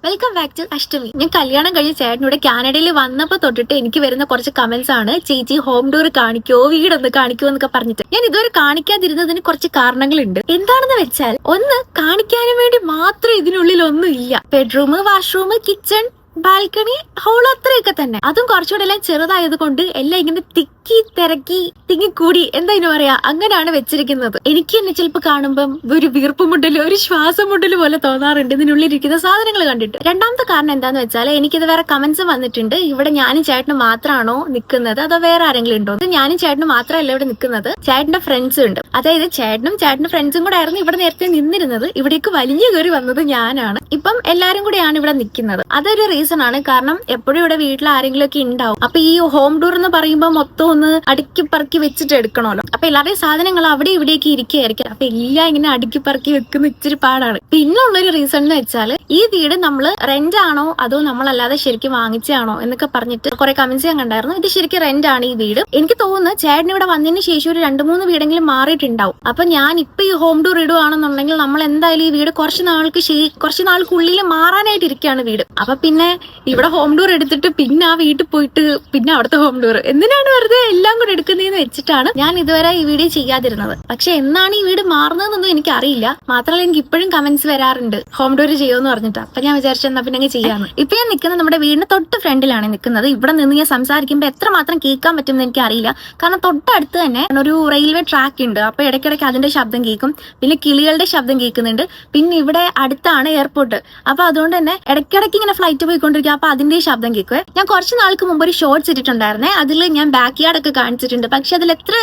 Welcome back to അഷ്ടമി. ഞാൻ കല്യാണം കഴിഞ്ഞ ചേട്ടനോട് കാനഡയിൽ വന്നപ്പോ തൊട്ടിട്ട് എനിക്ക് വരുന്ന കുറച്ച് കമന്റ്സ് ആണ്, ചേച്ചി ഹോം ടൂർ കാണിക്കോ, വീടൊന്ന് കാണിക്കോ എന്നൊക്കെ പറഞ്ഞിട്ട്. ഞാൻ ഇതുവരെ കാണിക്കാതിരുന്നതിന് കുറച്ച് കാരണങ്ങളുണ്ട്. എന്താണെന്ന് വെച്ചാൽ, ഒന്ന്, കാണിക്കാനും വേണ്ടി മാത്രം ഇതിനുള്ളിൽ ഒന്നും ഇല്ല. Bedroom, washroom, kitchen, balcony, hall, അത്രയൊക്കെ തന്നെ. അതും കുറച്ചുകൂടെ എല്ലാം ചെറുതായത് കൊണ്ട് എല്ലാം ഇങ്ങനെ തിക്കി തിരക്കി തിങ്ങിക്കൂടി എന്താ ഇതിന് പറയാ, അങ്ങനെയാണ് വെച്ചിരിക്കുന്നത്. എനിക്ക് തന്നെ ചിലപ്പോൾ കാണുമ്പം ഒരു വീർപ്പ് മുട്ടല്, ഒരു ശ്വാസം മുട്ടല് പോലെ തോന്നാറുണ്ട് ഇതിനുള്ളിലിരിക്കുന്ന സാധനങ്ങൾ കണ്ടിട്ട്. രണ്ടാമത്തെ കാരണം എന്താന്ന് വെച്ചാൽ, എനിക്കിത് വേറെ കമന്റ്സ് വന്നിട്ടുണ്ട്, ഇവിടെ ഞാനും ചേട്ടനും മാത്രമാണോ നിൽക്കുന്നത് അതോ വേറെ ആരെങ്കിലും ഉണ്ടോ. ഞാനും ചേട്ടനും മാത്രമല്ല ഇവിടെ നിൽക്കുന്നത്, ചേട്ടന്റെ ഫ്രണ്ട്സും ഉണ്ട്. അതായത് ചേട്ടന്റെ ഫ്രണ്ട്സും കൂടെ ആയിരുന്നു ഇവിടെ നേരത്തെ നിന്നിരുന്നത്. ഇവിടേക്ക് വലിഞ്ഞു കയറി വന്നത് ഞാനാണ്. ഇപ്പം എല്ലാരും കൂടെയാണ് ഇവിടെ നിൽക്കുന്നത്. അതൊരു റീസൺ ആണ്. കാരണം എപ്പോഴും ഇവിടെ വീട്ടിൽ ആരെങ്കിലും ഒക്കെ ഉണ്ടാവും. അപ്പൊ ഈ ഹോം ടൂർ എന്ന് പറയുമ്പോൾ മൊത്തം ഒന്ന് അടുക്കി പറക്കി വെച്ചിട്ട് എടുക്കണമല്ലോ. അപ്പൊ എല്ലാവരുടെയും സാധനങ്ങൾ അവിടെ ഇവിടേക്ക് ഇരിക്കുകയായിരിക്കും. അപ്പൊ എല്ലാം ഇങ്ങനെ അടുക്കി പറക്കി വെക്കുന്ന ഇച്ചിരി പാടാണ്. പിന്നെ ഉള്ളൊരു റീസൺ എന്ന് വെച്ചാൽ, ഈ വീട് നമ്മൾ റെന്റ് ആണോ അതോ നമ്മളല്ലാതെ ശരിക്കും വാങ്ങിച്ചാണോ എന്നൊക്കെ പറഞ്ഞിട്ട് കുറെ കമന്റ്സ് ഞാൻ കണ്ടായിരുന്നു. ഇത് ശരിക്കും റെന്റ് ആണ് ഈ വീട്. എനിക്ക് തോന്നുന്നു ചേട്ടൻ ഇവിടെ വന്നതിന് ശേഷം ഒരു 2-3 വീടെങ്കിലും മാറിയിട്ടുണ്ടാവും. അപ്പൊ ഞാൻ ഇപ്പൊ ഈ ഹോം ടൂർ ഇടുവാണെന്നുണ്ടെങ്കിൽ നമ്മൾ എന്തായാലും ഈ വീട് കുറച്ച് നാൾക്കുള്ളിൽ മാറാനായിട്ട് ഇരിക്കുകയാണ് വീട്. അപ്പൊ പിന്നെ ഇവിടെ ഹോം ടൂർ എടുത്തിട്ട് പിന്നെ ആ വീട്ടിൽ പോയിട്ട് പിന്നെ അവിടുത്തെ ഹോം ടൂർ എന്തിനാണ് വെറുതെ എല്ലാം കൂടെ എടുക്കുന്നതെന്ന് വെച്ചിട്ടാണ് ഞാൻ ഇതുവരെ ഈ വീഡിയോ ചെയ്യാതിരുന്നത്. പക്ഷെ എന്നാണ് ഈ വീട് മാറുന്നതെന്നൊന്നും എനിക്ക് അറിയില്ല. മാത്രമല്ല, എനിക്ക് ഇപ്പോഴും കമന്റ്സ് വരാറുണ്ട് ഹോം ടൂർ ചെയ്യുമെന്ന് പറഞ്ഞിട്ട്. അപ്പൊ ഞാൻ വിചാരിച്ചു എന്നാ പിന്നെ ചെയ്യാന്ന്. ഇപ്പൊ ഞാൻ നിൽക്കുന്നത് നമ്മുടെ വീടിന് തൊട്ട് ഫ്രണ്ടിലാണ് നിൽക്കുന്നത്. ഇവിടെ നിന്ന് ഞാൻ സംസാരിക്കുമ്പോൾ എത്രമാത്രം കേൾക്കാൻ പറ്റുമെന്ന് എനിക്ക് അറിയില്ല. കാരണം തൊട്ടടുത്ത് തന്നെ ഒരു റെയിൽവേ ട്രാക്ക് ഉണ്ട്. അപ്പൊ ഇടയ്ക്കിടയ്ക്ക് അതിന്റെ ശബ്ദം കേൾക്കും, പിന്നെ കിളികളുടെ ശബ്ദം കേൾക്കുന്നുണ്ട്. പിന്നെ ഇവിടെ അടുത്താണ് എയർപോർട്ട്. അപ്പൊ അതുകൊണ്ട് തന്നെ ഇടയ്ക്കിടയ്ക്ക് ഇങ്ങനെ ഫ്ലൈറ്റ് പോയിക്കൊണ്ടിരിക്കും. അപ്പൊ അതിന്റെ ശബ്ദം കേൾക്കുവേ. ഞാൻ കുറച്ച് നാൾക്ക് മുമ്പ് ഒരു ഷോർട്സ് ഇട്ടിട്ടുണ്ടായിരുന്നേ. അതിൽ ഞാൻ ബാക്ക് യാർഡ് ഒക്കെ കാണിച്ചിട്ടുണ്ട്. പക്ഷെ അതിൽ എത്ര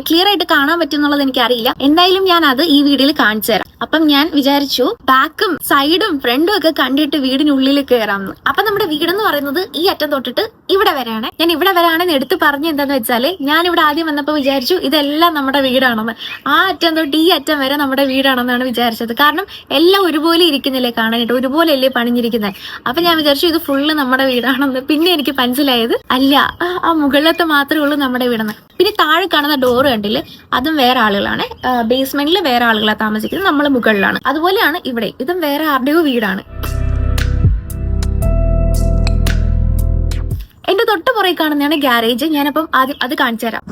ക്ലിയർ ആയിട്ട് കാണാൻ പറ്റും എന്നുള്ളത് എനിക്ക് അറിയില്ല. എന്തായാലും ഞാൻ അത് ഈ വീഡിയോയിൽ കാണിച്ചു തരാം. അപ്പം ഞാൻ വിചാരിച്ചു ബാക്കും സൈഡും ഫ്രണ്ടും ഒക്കെ കണ്ടിട്ട് വീടിനുള്ളിൽ കയറാമെന്ന്. അപ്പൊ നമ്മുടെ വീടെന്ന് പറയുന്നത് ഈ അറ്റം തൊട്ടിട്ട് ഇവിടെ വരെയാണ്. ഞാൻ ഇവിടെ വരാണെന്ന് എടുത്ത് പറഞ്ഞ എന്താന്ന് വെച്ചാല്, ഞാൻ ഇവിടെ ആദ്യം വന്നപ്പോൾ വിചാരിച്ചു ഇതെല്ലാം നമ്മുടെ വീടാണെന്ന്. ആ അറ്റം തൊട്ട് ഈ അറ്റം വരെ നമ്മുടെ വീടാണെന്നാണ് വിചാരിച്ചത്. കാരണം എല്ലാം ഒരുപോലെ ഇരിക്കുന്നില്ലേ കാണാനായിട്ട്, ഒരുപോലെ അല്ലേ പണിഞ്ഞിരിക്കുന്നത്. അപ്പൊ ഞാൻ വിചാരിച്ചു ഇത് ഫുള്ള് നമ്മുടെ വീടാണെന്ന്. പിന്നെ എനിക്ക് മനസ്സിലായത് അല്ല, ആ മുകളിലത്തെ മാത്രമേ ഉള്ളൂ നമ്മുടെ വീടെന്ന്. പിന്നെ താഴെ കാണുന്ന ഡോറ് കണ്ടില്ലേ, അതും വേറെ ആളുകളാണ്. ബേസ്മെന്റിൽ വേറെ ആളുകളാണ് താമസിക്കുന്നത്, നമ്മൾ മുകളിലാണ്. അതുപോലെയാണ് ഇവിടെ, ഇതും വേറെ ആരുടെയോ വീടാണ്. എന്റെ തൊട്ട് പുറകെ കാണുന്നതാണ് ഗ്യാരേജ്. ഞാനപ്പം ആദ്യം അത് കാണിച്ചു തരാം.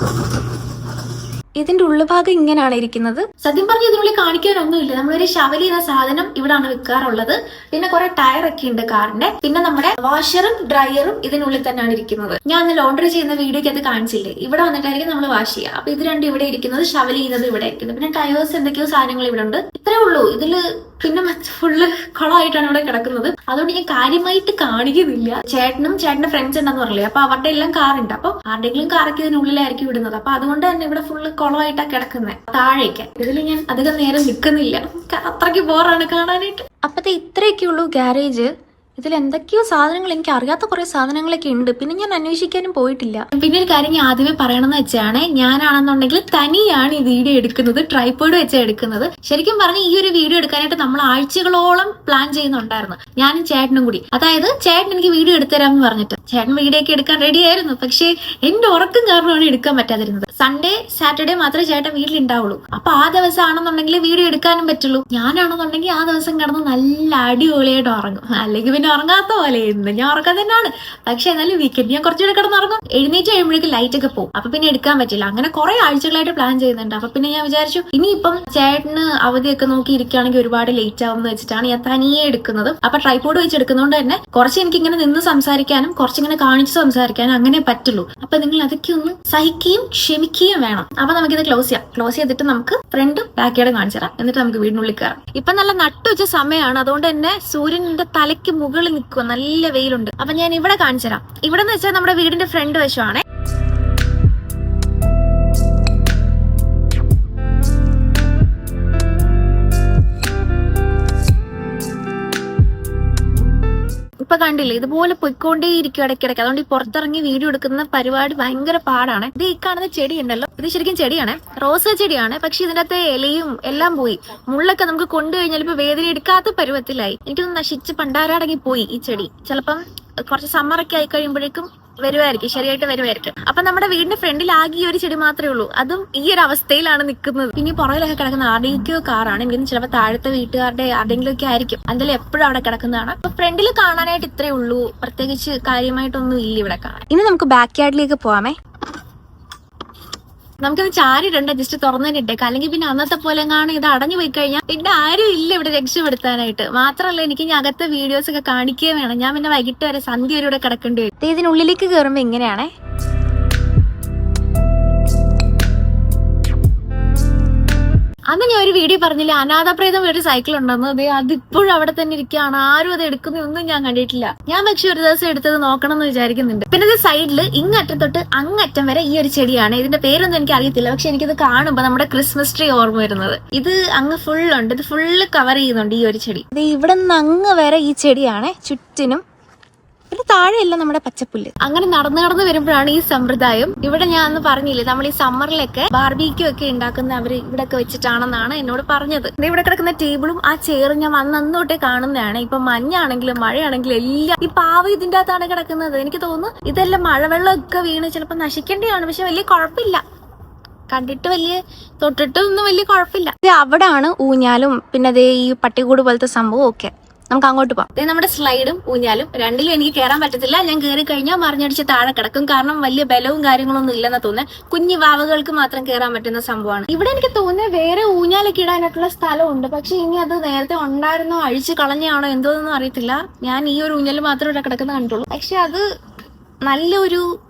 ഇതിന്റെ ഉള്ളുഭാഗം ഇങ്ങനെയാണ് ഇരിക്കുന്നത്. സത്യം പറഞ്ഞ ഇതിനുള്ളിൽ കാണിക്കാനൊന്നുമില്ല. നമ്മളൊരു ഷവലി എന്ന സാധനം ഇവിടാണ് വെക്കാറുള്ളത്. പിന്നെ കുറെ ടയർ ഒക്കെ ഉണ്ട് കാറിന്റെ. പിന്നെ നമ്മുടെ വാഷറും ഡ്രയറും ഇതിനുള്ളിൽ തന്നെയാണ് ഇരിക്കുന്നത്. ഞാൻ അന്ന് ലോണ്ടറി ചെയ്യുന്ന വീഡിയോക്ക് അത് കാണിച്ചില്ലേ, ഇവിടെ വന്നിട്ടായിരിക്കും നമ്മൾ വാഷ് ചെയ്യുക. അപ്പൊ ഇത് രണ്ടും ഇവിടെ ഇരിക്കുന്നത്, ഷവലി ചെയ്യുന്നത് ഇവിടെ ഇരിക്കുന്നത്. പിന്നെ ടയേഴ്സ് എന്തൊക്കെയോ സാധനങ്ങൾ ഇവിടെ ഉണ്ട്. ഇത്രേ ഉള്ളൂ. ഇതില് പിന്നെ ഫുള്ള് കുളമായിട്ടാണ് ഇവിടെ കിടക്കുന്നത്. അതുകൊണ്ട് ഞാൻ കാര്യമായിട്ട് കാണിക്കുന്നില്ല. ചേട്ടന്റെ ഫ്രണ്ട്സ് ഉണ്ടെന്ന് പറഞ്ഞില്ലേ, അപ്പൊ അവരുടെ എല്ലാം കാറുണ്ട്. അപ്പൊ ആരുടെങ്കിലും കാറൊക്കെ ഇതിനുള്ളിലായിരിക്കും ഇടുന്നത്. അപ്പൊ അതുകൊണ്ട് തന്നെ ഇവിടെ ഫുള്ള് കുളമായിട്ടാണ് കിടക്കുന്നത്. താഴേക്ക് ഇതിൽ ഞാൻ അധികം നേരം നിൽക്കുന്നില്ല, അത്രയ്ക്ക് ബോറാണ് കാണാനായിട്ട്. അപ്പത്തെ ഇത്രയൊക്കെ ഉള്ളൂ ഗ്യാരേജ്. ഇതിൽ എന്തൊക്കെയോ സാധനങ്ങൾ, എനിക്ക് അറിയാത്ത കുറെ സാധനങ്ങളൊക്കെ ഉണ്ട്. പിന്നെ ഞാൻ അന്വേഷിക്കാനും പോയിട്ടില്ല. പിന്നെ ഒരു കാര്യം ഞാൻ ആദ്യമേ പറയണമെന്ന് വെച്ചാണ്, ഞാനാണെന്നുണ്ടെങ്കിൽ തനിയാണ് ഈ വീഡിയോ എടുക്കുന്നത്, ട്രൈപോഡ് വെച്ചാണ് എടുക്കുന്നത്. ശരിക്കും പറഞ്ഞ് ഈ ഒരു വീഡിയോ എടുക്കാനായിട്ട് നമ്മൾ ആഴ്ചകളോളം പ്ലാൻ ചെയ്യുന്നുണ്ടായിരുന്നു, ഞാനും ചേട്ടനും കൂടി. അതായത് ചേട്ടൻ എനിക്ക് വീഡിയോ എടുത്തുതരാമെന്ന് പറഞ്ഞിട്ട്. ചേട്ടൻ വീഡിയോ ഒക്കെ എടുക്കാൻ റെഡി ആയിരുന്നു. പക്ഷേ എന്റെ ഉറക്കം കാരണമാണ് എടുക്കാൻ പറ്റാതിരുന്നത്. സൺഡേ സാറ്റർഡേ മാത്രമേ ചേട്ടൻ വീട്ടിലുണ്ടാവുള്ളൂ. അപ്പൊ ആ ദിവസം ആണെന്നുണ്ടെങ്കിൽ വീഡിയോ എടുക്കാനും പറ്റുള്ളൂ. ഞാനാണെന്നുണ്ടെങ്കിൽ ആ ദിവസം കിടന്ന് നല്ല അടിപൊളിയായിട്ട് ഉറങ്ങും. അല്ലെങ്കിൽ പിന്നെ ഉറങ്ങാത്ത പോലെ ഇന്ന് ഞാൻ ഉറക്കം തന്നെയാണ്. പക്ഷെ എന്നാലും വീക്കെൻഡ് ഞാൻ കുറച്ചുകൂടെ കിടന്നുറങ്ങും. എഴുന്നേറ്റ് കഴിയുമ്പോഴേക്കും ലൈറ്റ് ഒക്കെ പോകും. അപ്പൊ പിന്നെ എടുക്കാൻ പറ്റില്ല. അങ്ങനെ കുറെ ആഴ്ചകളായിട്ട് പ്ലാൻ ചെയ്യുന്നുണ്ട്. അപ്പൊ പിന്നെ ഞാൻ വിചാരിച്ചു ഇനിയിപ്പം ചേട്ടന് അവധിയൊക്കെ നോക്കി ഇരിക്കുകയാണെങ്കിൽ ഒരുപാട് ലേറ്റ് ആവും എന്ന് വെച്ചിട്ടാണ് ഞാൻ തനിയെ എടുക്കുന്നത്. അപ്പൊ ട്രൈപോഡ് വെച്ച് എടുക്കുന്നതുകൊണ്ട് തന്നെ കുറച്ച് എനിക്ക് ഇങ്ങനെ നിന്ന് സംസാരിക്കാനും കുറച്ചിങ്ങനെ കാണിച്ച് സംസാരിക്കാനും അങ്ങനെ പറ്റുള്ളൂ. അപ്പൊ നിങ്ങൾ അതൊക്കെ ഒന്ന് സഹിക്കുകയും ക്ഷമിക്കുകയും വേണം. അപ്പൊ നമുക്കിത് ക്ലോസ് ചെയ്തിട്ട് നമുക്ക് ഫ്രണ്ട് ബാക്ക് യാർഡ് കാണിച്ചു തരാം. എന്നിട്ട് നമുക്ക് വീടിനുള്ളിൽ കയറാം. ഇപ്പൊ നല്ല നട്ടുവെച്ച സമയമാണ്. അതുകൊണ്ട് തന്നെ സൂര്യന്റെ തലയ്ക്ക് മുകളിൽ നിൽക്കുക, നല്ല വെയിലുണ്ട്. അപ്പൊ ഞാൻ ഇവിടെ കാണിച്ചു തരാം. ഇവിടെ എന്ന് വെച്ചാൽ നമ്മുടെ വീടിന്റെ ഫ്രണ്ട് വശമാണ്. ഇപ്പൊ കണ്ടില്ലേ, ഇതുപോലെ പൊയ്ക്കൊണ്ടേ ഇരിക്കും ഇടയ്ക്കിടയ്ക്ക്. അതുകൊണ്ട് ഈ പുറത്തിറങ്ങി വീഡിയോ എടുക്കുന്ന പരിപാടി ഭയങ്കര പാടാണ്. ഇത് ഈ കാണുന്ന ചെടി ഉണ്ടല്ലോ, ഇത് ശരിക്കും ചെടിയാണ്, റോസ ചെടിയാണ്. പക്ഷെ ഇതിനകത്തെ ഇലയും എല്ലാം പോയി. മുള്ളൊക്കെ നമുക്ക് കൊണ്ടുകഴിഞ്ഞാൽ ഇപ്പൊ വേദന എടുക്കാത്ത പരുവത്തിലായി. എനിക്കൊന്ന് നശിച്ച് പണ്ടാരടങ്ങി പോയി ഈ ചെടി. ചിലപ്പം കുറച്ച് സമ്മറൊക്കെ ആയി കഴിയുമ്പോഴേക്കും വരുമായിരിക്കും, ശരിയായിട്ട് വരുമായിരിക്കും. അപ്പൊ നമ്മുടെ വീടിന്റെ ഫ്രണ്ടിൽ ആകെ ഈ ഒരു ചെടി മാത്രമേ ഉള്ളൂ, അതും ഈ ഒരു അവസ്ഥയിലാണ് നിൽക്കുന്നത്. പിന്നെ പുറകിലൊക്കെ കിടക്കുന്ന ആരുടെയൊക്കെയോ കാറാണ്, എനിക്ക് ചിലപ്പോൾ താഴത്തെ വീട്ടുകാരുടെ ആരുടെങ്കിലും ഒക്കെ ആയിരിക്കും, എന്തായാലും എപ്പോഴും അവിടെ കിടക്കുന്നതാണ്. അപ്പൊ ഫ്രണ്ടിൽ കാണാനായിട്ട് ഇത്രേ ഉള്ളൂ, പ്രത്യേകിച്ച് കാര്യമായിട്ടൊന്നും ഇല്ല ഇവിടെ കാണാൻ. ഇനി നമുക്ക് ബാക്ക് യാർഡിലേക്ക് പോവാമേ. നമുക്കത് ചാരിടണ്ട, ജസ്റ്റ് തുറന്നിട്ടേക്ക്, അല്ലെങ്കിൽ പിന്നെ അന്നത്തെ പോലെ കാണാൻ ഇത് അടഞ്ഞു പോയി കഴിഞ്ഞാൽ പിന്നെ ആരും ഇല്ല ഇവിടെ രക്ഷപ്പെടുത്താനായിട്ട്. മാത്രമല്ല എനിക്ക് ഇനി അകത്തെ വീഡിയോസ് ഒക്കെ കാണിക്കുകയും വേണം, ഞാൻ പിന്നെ വൈകിട്ട് വരെ സന്ധ്യ വരെ ഇവിടെ കിടക്കേണ്ടി വരും. ഇതിനുള്ളിലേക്ക് കയറുമ്പോ ഇങ്ങനെയാണേ. അന്ന് ഞാൻ ഒരു വീഡിയോ പറഞ്ഞില്ല, അനാഥപ്രേതം ഒരു സൈക്കിൾ ഉണ്ടെന്ന്, അതിപ്പോഴും അവിടെ തന്നെ ഇരിക്കുകയാണ്, ആരും അത് എടുക്കുന്നൊന്നും ഞാൻ കണ്ടിട്ടില്ല. ഞാൻ പക്ഷെ ഒരു ദിവസം എടുത്തത് നോക്കണം എന്ന് വിചാരിക്കുന്നുണ്ട്. പിന്നെ ഇത് സൈഡിൽ ഇങ്ങറ്റം തൊട്ട് അങ്ങറ്റം വരെ ഈ ഒരു ചെടിയാണ്. ഇതിന്റെ പേരൊന്നും എനിക്ക് അറിയത്തില്ല, പക്ഷെ എനിക്കിത് കാണുമ്പോൾ നമ്മുടെ ക്രിസ്മസ് ട്രീ ഓർമ്മ വരുന്നത്. ഇത് അങ്ങ് ഫുള്ളുണ്ട്, ഇത് ഫുള്ള് കവർ ചെയ്യുന്നുണ്ട് ഈ ഒരു ചെടി. ഇവിടെ നിന്ന് അങ്ങ് വരെ ഈ ചെടിയാണ് ചുറ്റിനും. പിന്നെ താഴെയല്ല നമ്മുടെ പച്ചപ്പുല്ല്. അങ്ങനെ നടന്നു വരുമ്പോഴാണ് ഈ സമ്പ്രദായം. ഇവിടെ ഞാൻ അന്ന് പറഞ്ഞില്ലേ, നമ്മൾ ഈ സമ്മറിലൊക്കെ ബാർബിക്യൂ ഒക്കെ ഉണ്ടാക്കുന്ന അവര് ഇവിടെയൊക്കെ വെച്ചിട്ടാണെന്നാണ് എന്നോട് പറഞ്ഞത്. ഇവിടെ കിടക്കുന്ന ടേബിളും ആ ചെയറും ഞാൻ അന്നോട്ടേ കാണുന്നതാണ്. ഇപ്പൊ മഞ്ഞാണെങ്കിലും മഴയാണെങ്കിലും എല്ലാം ഈ പാവ ഇതിന്റെ അകത്താണ് കിടക്കുന്നത്. എനിക്ക് തോന്നുന്നു ഇതെല്ലാം മഴവെള്ളമൊക്കെ വീണ് ചിലപ്പോൾ നശിക്കേണ്ടതാണ്, പക്ഷെ വലിയ കുഴപ്പമില്ല, കണ്ടിട്ട് തൊട്ടിട്ടൊന്നും വലിയ കുഴപ്പമില്ല. അവിടാണ് ഊഞ്ഞാലും പിന്നെ അതേ ഈ പട്ടികൂട് പോലത്തെ സംഭവം ഒക്കെ. നമുക്ക് അങ്ങോട്ട് പോകാം. നമ്മുടെ സ്ലൈഡും ഊഞ്ഞാലും രണ്ടിലും എനിക്ക് കയറാൻ പറ്റത്തില്ല. ഞാൻ കയറി കഴിഞ്ഞാൽ മറിഞ്ഞടിച്ച് താഴെ കിടക്കും, കാരണം വലിയ ബലവും കാര്യങ്ങളൊന്നും ഇല്ലെന്നാ തോന്നുന്നത്. കുഞ്ഞു വാവകൾക്ക് മാത്രം കയറാൻ പറ്റുന്ന സംഭവമാണ്. ഇവിടെ എനിക്ക് തോന്നുന്നത് വേറെ ഊഞ്ഞാലൊക്കെ ഇടാനായിട്ടുള്ള സ്ഥലമുണ്ട്, പക്ഷെ ഇനി അത് നേരത്തെ ഉണ്ടായിരുന്നോ അഴിച്ചു കളഞ്ഞാണോ എന്തോന്നൊന്നും അറിയത്തില്ല. ഞാൻ ഈ ഒരു ഊഞ്ഞാൽ മാത്രമേ ഇവിടെ കിടക്കുന്ന കണ്ടുള്ളൂ, പക്ഷെ അത് നല്ലൊരു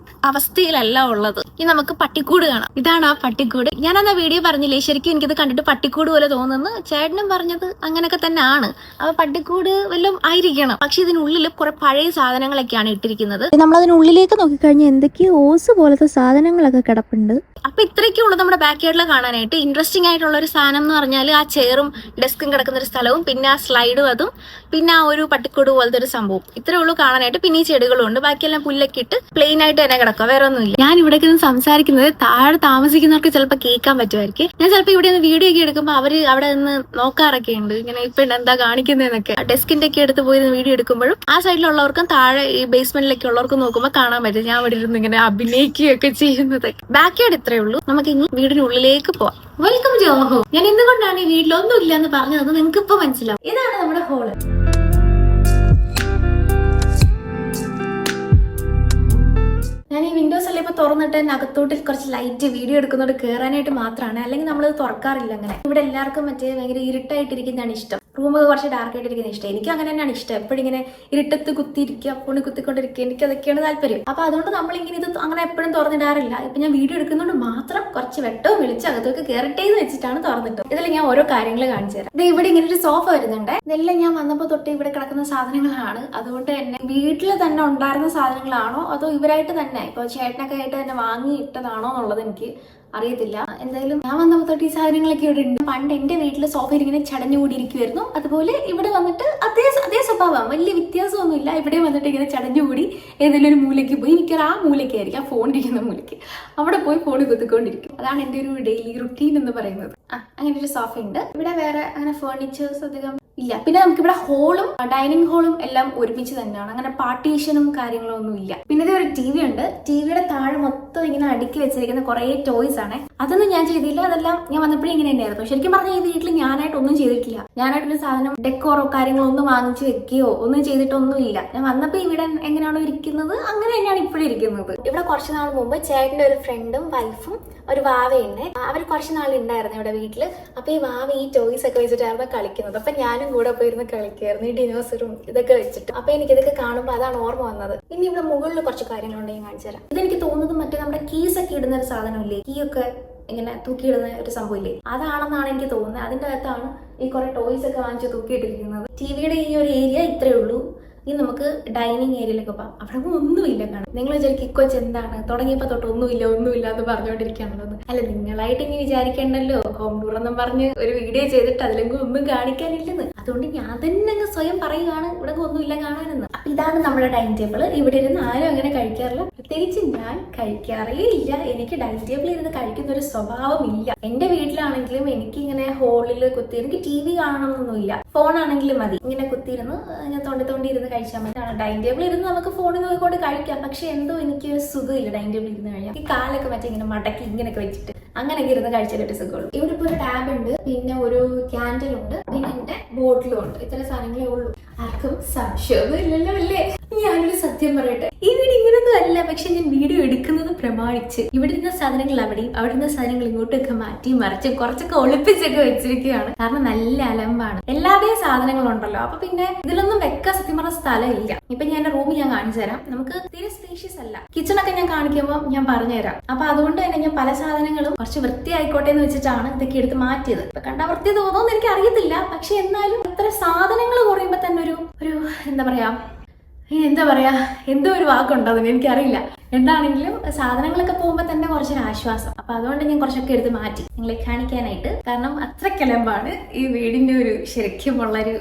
അവസ്ഥയിലല്ല ഉള്ളത്. ഇനി നമുക്ക് പട്ടിക്കൂട് കാണാം. ഇതാണ് ആ പട്ടിക്കൂട്. ഞാൻ അന്ന് വീഡിയോ പറഞ്ഞില്ലേ, ശരിക്കും എനിക്കിത് കണ്ടിട്ട് പട്ടിക്കൂട് പോലെ തോന്നുന്നു. ചേട്ടനും പറഞ്ഞത് അങ്ങനെയൊക്കെ തന്നെ ആണ്. അപ്പൊ പട്ടിക്കൂട് വല്ലതും ആയിരിക്കണം, പക്ഷെ ഇതിനുള്ളിൽ കുറെ പഴയ സാധനങ്ങളൊക്കെയാണ് ഇട്ടിരിക്കുന്നത്. നമ്മളതിനുള്ളിലേക്ക് നോക്കിക്കഴിഞ്ഞാൽ എന്തൊക്കെയോ ഓസ് പോലത്തെ സാധനങ്ങളൊക്കെ കിടപ്പുണ്ട്. അപ്പൊ ഇത്രയ്ക്കുള്ളൂ നമ്മുടെ ബാക്ക് യാർഡിൽ കാണാനായിട്ട്. ഇൻട്രസ്റ്റിംഗ് ആയിട്ടുള്ള ഒരു സാധനം എന്ന് പറഞ്ഞാൽ ആ ചെയറും ഡെസ്കും കിടക്കുന്ന ഒരു സ്ഥലവും പിന്നെ ആ സ്ലൈഡും അതും പിന്നെ ആ ഒരു പട്ടിക്കൂട് പോലത്തെ ഒരു സംഭവം, ഇത്രേ ഉള്ളൂ കാണാനായിട്ട്. പിന്നെ ഈ ചെടികളും ഉണ്ട്, ബാക്കിയെല്ലാം പുല്ലൊക്കെ ഇട്ട് പ്ലെയിൻ ആയിട്ട് തന്നെ കിടക്കുക, വേറെ ഒന്നുമില്ല. ഞാൻ ഇവിടെ സംസാരിക്കുന്നത് താഴെ താമസിക്കുന്നവർക്ക് ചിലപ്പോൾ കേൾക്കാൻ പറ്റുമായിരിക്കും. ഞാൻ ചിലപ്പോൾ ഇവിടെ നിന്ന് വീഡിയോ ഒക്കെ എടുക്കുമ്പോൾ അവര് അവിടെ നിന്ന് നോക്കാറൊക്കെ ഉണ്ട്, ഇങ്ങനെ ഇപ്പൊ എന്താ കാണിക്കുന്നതെന്നൊക്കെ. ഡെസ്കിന്റെ ഒക്കെ എടുത്ത് പോയി വീഡിയോ എടുക്കുമ്പോഴും ആ സൈഡിലുള്ളവർക്കും താഴെ ഈ ബേസ്മെന്റിലൊക്കെ ഉള്ളവർക്കും നോക്കുമ്പോൾ കാണാൻ പറ്റും ഞാൻ ഇവിടെ ഇരുന്ന് ഇങ്ങനെ അഭിനയിക്കുകയൊക്കെ ചെയ്യുന്നത്. ബാക്ക് യാർഡ് ഇത്രേ ഉള്ളൂ. നമുക്ക് ഇനി വീടിനുള്ളിലേക്ക് പോവാം. Welcome to our home. ഞാൻ എന്തുകൊണ്ടാണ് ഈ വീട്ടിലൊന്നും ഇല്ല എന്ന് പറഞ്ഞത് നിങ്ങൾക്ക് ഇപ്പൊ മനസ്സിലാവും. ഇതാണ് നമ്മുടെ ഹോള്. ഞാൻ ഈ വിൻഡോസ് എല്ലാം ഇപ്പൊ തുറന്നിട്ട് അകത്തോട്ട് കുറച്ച് ലൈറ്റ് വീഡിയോ എടുക്കുന്നോട് കയറാനായിട്ട് മാത്രമാണ്, അല്ലെങ്കിൽ നമ്മളത് തുറക്കാറില്ല. അങ്ങനെ ഇവിടെ എല്ലാവർക്കും മറ്റേ ഭയങ്കര ഇരുട്ടായിട്ടിരിക്കുന്നതാണ് ഇഷ്ടം, റൂമൊക്കെ കുറച്ച് ഡാർക്ക് ആയിട്ടിരിക്കുന്ന ഇഷ്ടം. എനിക്ക് അങ്ങനെ തന്നെയാണ് ഇഷ്ടം, എപ്പോഴും ഇങ്ങനെ ഇരുട്ടത്ത് കുത്തിയിരിക്കുക, ഫോണിൽ കുത്തിക്കൊണ്ടിരിക്കുക, എനിക്ക് അതൊക്കെയാണ് താല്പര്യം. അപ്പൊ അതുകൊണ്ട് നമ്മളിങ്ങനെ ഇത് അങ്ങനെ എപ്പോഴും തുറന്നിടാറില്ല. ഇപ്പൊ ഞാൻ വീഡിയോ എടുക്കുന്നതുകൊണ്ട് മാത്രം കുറച്ച് വെട്ടവും വിളിച്ച് അകത്തൊക്കെ കയറട്ടെ എന്ന് വെച്ചിട്ടാണ് തുറന്നിട്ടത്. ഇതിൽ ഞാൻ ഓരോ കാര്യങ്ങൾ കാണിച്ചു തരാം. ഇത് ഇവിടെ ഇങ്ങനെ ഒരു സോഫ വരുന്നുണ്ട്. ഇതെല്ലാം ഞാൻ വന്നപ്പോൾ തൊട്ട് ഇവിടെ കിടക്കുന്ന സാധനങ്ങളാണ്. അതുകൊണ്ട് തന്നെ വീട്ടിൽ തന്നെ ഉണ്ടായിരുന്ന സാധനങ്ങളാണോ അതോ ഇവരായിട്ട് തന്നെ ഇപ്പൊ ചേട്ടനൊക്കെ ആയിട്ട് തന്നെ വാങ്ങിയിട്ടതാണോ എന്നുള്ളത് എനിക്ക് അറിയത്തില്ല. എന്തായാലും ഞാൻ വന്നപ്പോൾ തൊട്ട് ഈ സാധനങ്ങളൊക്കെ ഇവിടെ ഉണ്ട്. പണ്ട് എന്റെ വീട്ടിലെ സോഫയിൽ ഇങ്ങനെ ചടഞ്ഞുകൂടി ഇരിക്കുമായിരുന്നു, അതുപോലെ ഇവിടെ വന്നിട്ട് അതേ സ്വഭാവം, വലിയ വ്യത്യാസമൊന്നുമില്ല. ഇവിടെ വന്നിട്ട് ഇങ്ങനെ ചടഞ്ഞുകൂടി ഏതെങ്കിലും ഒരു മൂലയ്ക്ക് പോയി, മിക്കവാറും ആ മൂലയ്ക്കായിരിക്കും, ആ ഫോൺ ഇരിക്കുന്ന മൂലയ്ക്ക്, അവിടെ പോയി ഫോണിൽ കുത്തിക്കൊണ്ടിരിക്കും. അതാണ് എന്റെ ഒരു ഡെയിലി റുട്ടീൻ എന്ന് പറയുന്നത്. അങ്ങനെ ഒരു സോഫ ഉണ്ട്. ഇവിടെ വേറെ അങ്ങനെ ഫേർണിച്ചേഴ്സ് അധികം ഇല്ല. പിന്നെ നമുക്കിവിടെ ഹോളും ഡൈനിങ് ഹോളും എല്ലാം ഒരുമിച്ച് തന്നെയാണ്, അങ്ങനെ പാർട്ടീഷനും കാര്യങ്ങളും ഒന്നും ഇല്ല. പിന്നെ ഇത് ഒരു ടി വി ഉണ്ട്. ടിവിയുടെ താഴെ മൊത്തം ഇങ്ങനെ അടുക്കി വെച്ചിരിക്കുന്ന കുറെ ടോയ്സ് ആണ്. അതൊന്നും ഞാൻ ചെയ്തില്ല, അതെല്ലാം ഞാൻ വന്നപ്പോഴും ഇങ്ങനെ തന്നെയായിരുന്നു. ശരിക്കും പറഞ്ഞാൽ ഈ വീട്ടിൽ ഞാനായിട്ടൊന്നും ചെയ്തിട്ടില്ല. ഞാനായിട്ടൊരു സാധനം ഡെക്കോറോ കാര്യങ്ങളോ ഒന്നും വാങ്ങിച്ചു വെക്കുകയോ ഒന്നും ചെയ്തിട്ടൊന്നും ഇല്ല. ഞാൻ വന്നപ്പോൾ ഇവിടെ എങ്ങനെയാണോ ഇരിക്കുന്നത് അങ്ങനെ തന്നെയാണ് ഇപ്പോഴും ഇരിക്കുന്നത്. ഇവിടെ കുറച്ച് നാൾ മുമ്പ് ചേട്ടന്റെ ഒരു ഫ്രണ്ടും വൈഫും ഒരു വാവയുണ്ട്. അവർ കുറച്ച് നാൾ ഉണ്ടായിരുന്നു ഇവിടെ വീട്ടില്. അപ്പൊ ഈ വാവ ഈ ടോയ്സ് ഒക്കെ വെച്ചിട്ടായിരുന്നു കളിക്കുന്നത്. അപ്പൊ ഞാനും കൂടെ പോയിരുന്ന് കളിക്കായിരുന്നു, ഈ ഡിനോസറും ഇതൊക്കെ വെച്ചിട്ട്. അപ്പൊ എനിക്ക് ഇതൊക്കെ കാണുമ്പോൾ അതാണ് ഓർമ്മ വന്നത്. ഇനി ഇവിടെ മുകളിൽ കുറച്ച് കാര്യങ്ങളുണ്ടെങ്കിൽ കാണിച്ചു തരാം. ഇതെനിക്ക് തോന്നുന്നത് മറ്റേ നമ്മുടെ കീസ് ഒക്കെ ഇടുന്ന ഒരു സാധനമില്ലേ, കീ ഒക്കെ ഇങ്ങനെ തൂക്കിയിടുന്ന ഒരു സംഭവമില്ലേ, അതാണെന്നാണ് എനിക്ക് തോന്നുന്നത്. അതിന്റെ അകത്താണ് ഈ കുറെ ടോയ്സ് ഒക്കെ വാങ്ങിച്ച് തൂക്കിയിട്ടിരിക്കുന്നത്. ടിവിയുടെ ഈ ഒരു ഏരിയ ഇത്രയേ ഉള്ളൂ. ഇനി നമുക്ക് ഡൈനിങ് ഏരിയയിലൊക്കെ പോകാം. അവിടെ ഒന്നുമില്ല കാണാൻ. നിങ്ങൾ വിചാരിക്കും ഇക്കൊച്ച് എന്താണ് തുടങ്ങിയപ്പോ തൊട്ട് ഒന്നുമില്ല എന്ന് പറഞ്ഞുകൊണ്ടിരിക്കുകയാണല്ലോ. അല്ല, നിങ്ങളായിട്ട് ഇനി വിചാരിക്കേണ്ടല്ലോ, ഹോം ടൂർ എന്നും പറഞ്ഞ് ഒരു വീഡിയോ ചെയ്തിട്ട് അതിലെങ്കിലും ഒന്നും കാണിക്കാനില്ലെന്ന്. അതുകൊണ്ട് ഞാൻ തന്നെ അങ്ങ് സ്വയം പറയുകയാണ് ഇവിടെ ഒന്നുമില്ല കാണാനെന്ന്. അപ്പൊ ഇതാണ് നമ്മുടെ ഡൈനിങ് ടേബിൾ. ഇവിടെ ഇരുന്ന് ആരും അങ്ങനെ കഴിക്കാറില്ല, പ്രത്യേകിച്ച് ഞാൻ കഴിക്കാറേ ഇല്ല. എനിക്ക് ഡൈനിങ് ടേബിളിൽ ഇരുന്ന് കഴിക്കുന്ന ഒരു സ്വഭാവം ഇല്ല. എന്റെ വീട്ടിലാണെങ്കിലും എനിക്ക് ഇങ്ങനെ ഹോളിൽ കുത്തി, എനിക്ക് TV കാണണമെന്നൊന്നുമില്ല, ഫോണാണെങ്കിലും മതി, ഇങ്ങനെ കുത്തിയിരുന്ന് ഞാൻ തോണ്ടി ഇരുന്ന് കഴിച്ചാൽ മതി. ഡൈനിങ് ടേബിളിൽ ഇരുന്ന് നമുക്ക് ഫോണിൽ നോക്കിക്കൊണ്ട് കഴിക്കാം, പക്ഷെ എന്തോ എനിക്ക് ഒരു സുഖമില്ല ഡൈനിങ് ടേബിളിൽ ഇരുന്ന് കഴിയാം. ഈ കാലൊക്കെ മറ്റേ ഇങ്ങനെ മടക്കി ഇങ്ങനെയൊക്കെ വെച്ചിട്ട് അങ്ങനെയൊക്കെ ഇരുന്ന് കഴിച്ചാലൊരു സുഖമുള്ളൂ. ഇവിടെ ഇപ്പോൾ ഒരു ടാബ് ഉണ്ട്, പിന്നെ ഒരു ക്യാൻഡിലുണ്ട്, പിന്നെ എന്റെ ബോട്ടിലും ഉണ്ട്. ഇത്ര സാധനങ്ങളേ ഉള്ളൂ. ആർക്കും സംശയമൊന്നും ഇല്ലല്ലോ അല്ലേ? ഞാനൊരു സത്യം പറയട്ടെ, ഈ വീഡിയോ ഇങ്ങനൊന്നും അല്ല, പക്ഷെ ഞാൻ വീഡിയോ എടുക്കുന്നത് പ്രമാണിച്ച് ഇവിടെ ഇരുന്ന സാധനങ്ങൾ അവിടെയും അവിടെ ഇരുന്ന സാധനങ്ങൾ ഇങ്ങോട്ടൊക്കെ മാറ്റി മറിച്ച് കുറച്ചൊക്കെ ഒളിപ്പിച്ചൊക്കെ വെച്ചിരിക്കുകയാണ്. കാരണം നല്ല അലമ്പാണ്, എല്ലാവരുടെയും സാധനങ്ങളുണ്ടല്ലോ. അപ്പൊ പിന്നെ ഇതിലൊന്നും വെക്കാൻ സത്യം പറഞ്ഞ സ്ഥലം ഇല്ല. ഇപ്പൊ ഞാൻ എന്റെ റൂം ഞാൻ കാണിച്ചു തരാം. നമുക്ക് തീരെ സ്പേഷ്യസ് അല്ല. കിച്ചണൊക്കെ ഞാൻ കാണിക്കുമ്പോൾ ഞാൻ പറഞ്ഞുതരാം. അപ്പൊ അതുകൊണ്ട് തന്നെ ഞാൻ പല സാധനങ്ങളും കുറച്ച് വൃത്തിയായിക്കോട്ടെ എന്ന് വെച്ചിട്ടാണ് ഇതൊക്കെ എടുത്ത് മാറ്റിയത്. ഇപ്പൊ കണ്ട വൃത്തി തോന്നുമെന്ന് എനിക്ക് അറിയത്തില്ല, പക്ഷെ എന്നാലും ഇത്ര സാധനങ്ങൾ കുറയുമ്പോ തന്നെ ഒരു എന്താ പറയാ, എന്തോ ഒരു വാക്കുണ്ടോ അതിന് എനിക്കറിയില്ല. എന്താണെങ്കിലും സാധനങ്ങളൊക്കെ പോകുമ്പോൾ തന്നെ കുറച്ചൊരു ആശ്വാസം. അപ്പൊ അതുകൊണ്ട് ഞാൻ കുറച്ചൊക്കെ എടുത്ത് മാറ്റി നിങ്ങളെ കാണിക്കാനായിട്ട്. കാരണം അത്രക്കലമ്പാണ് ഈ വീടിന്റെ ഒരു ശരിക്കുമുള്ളൊരു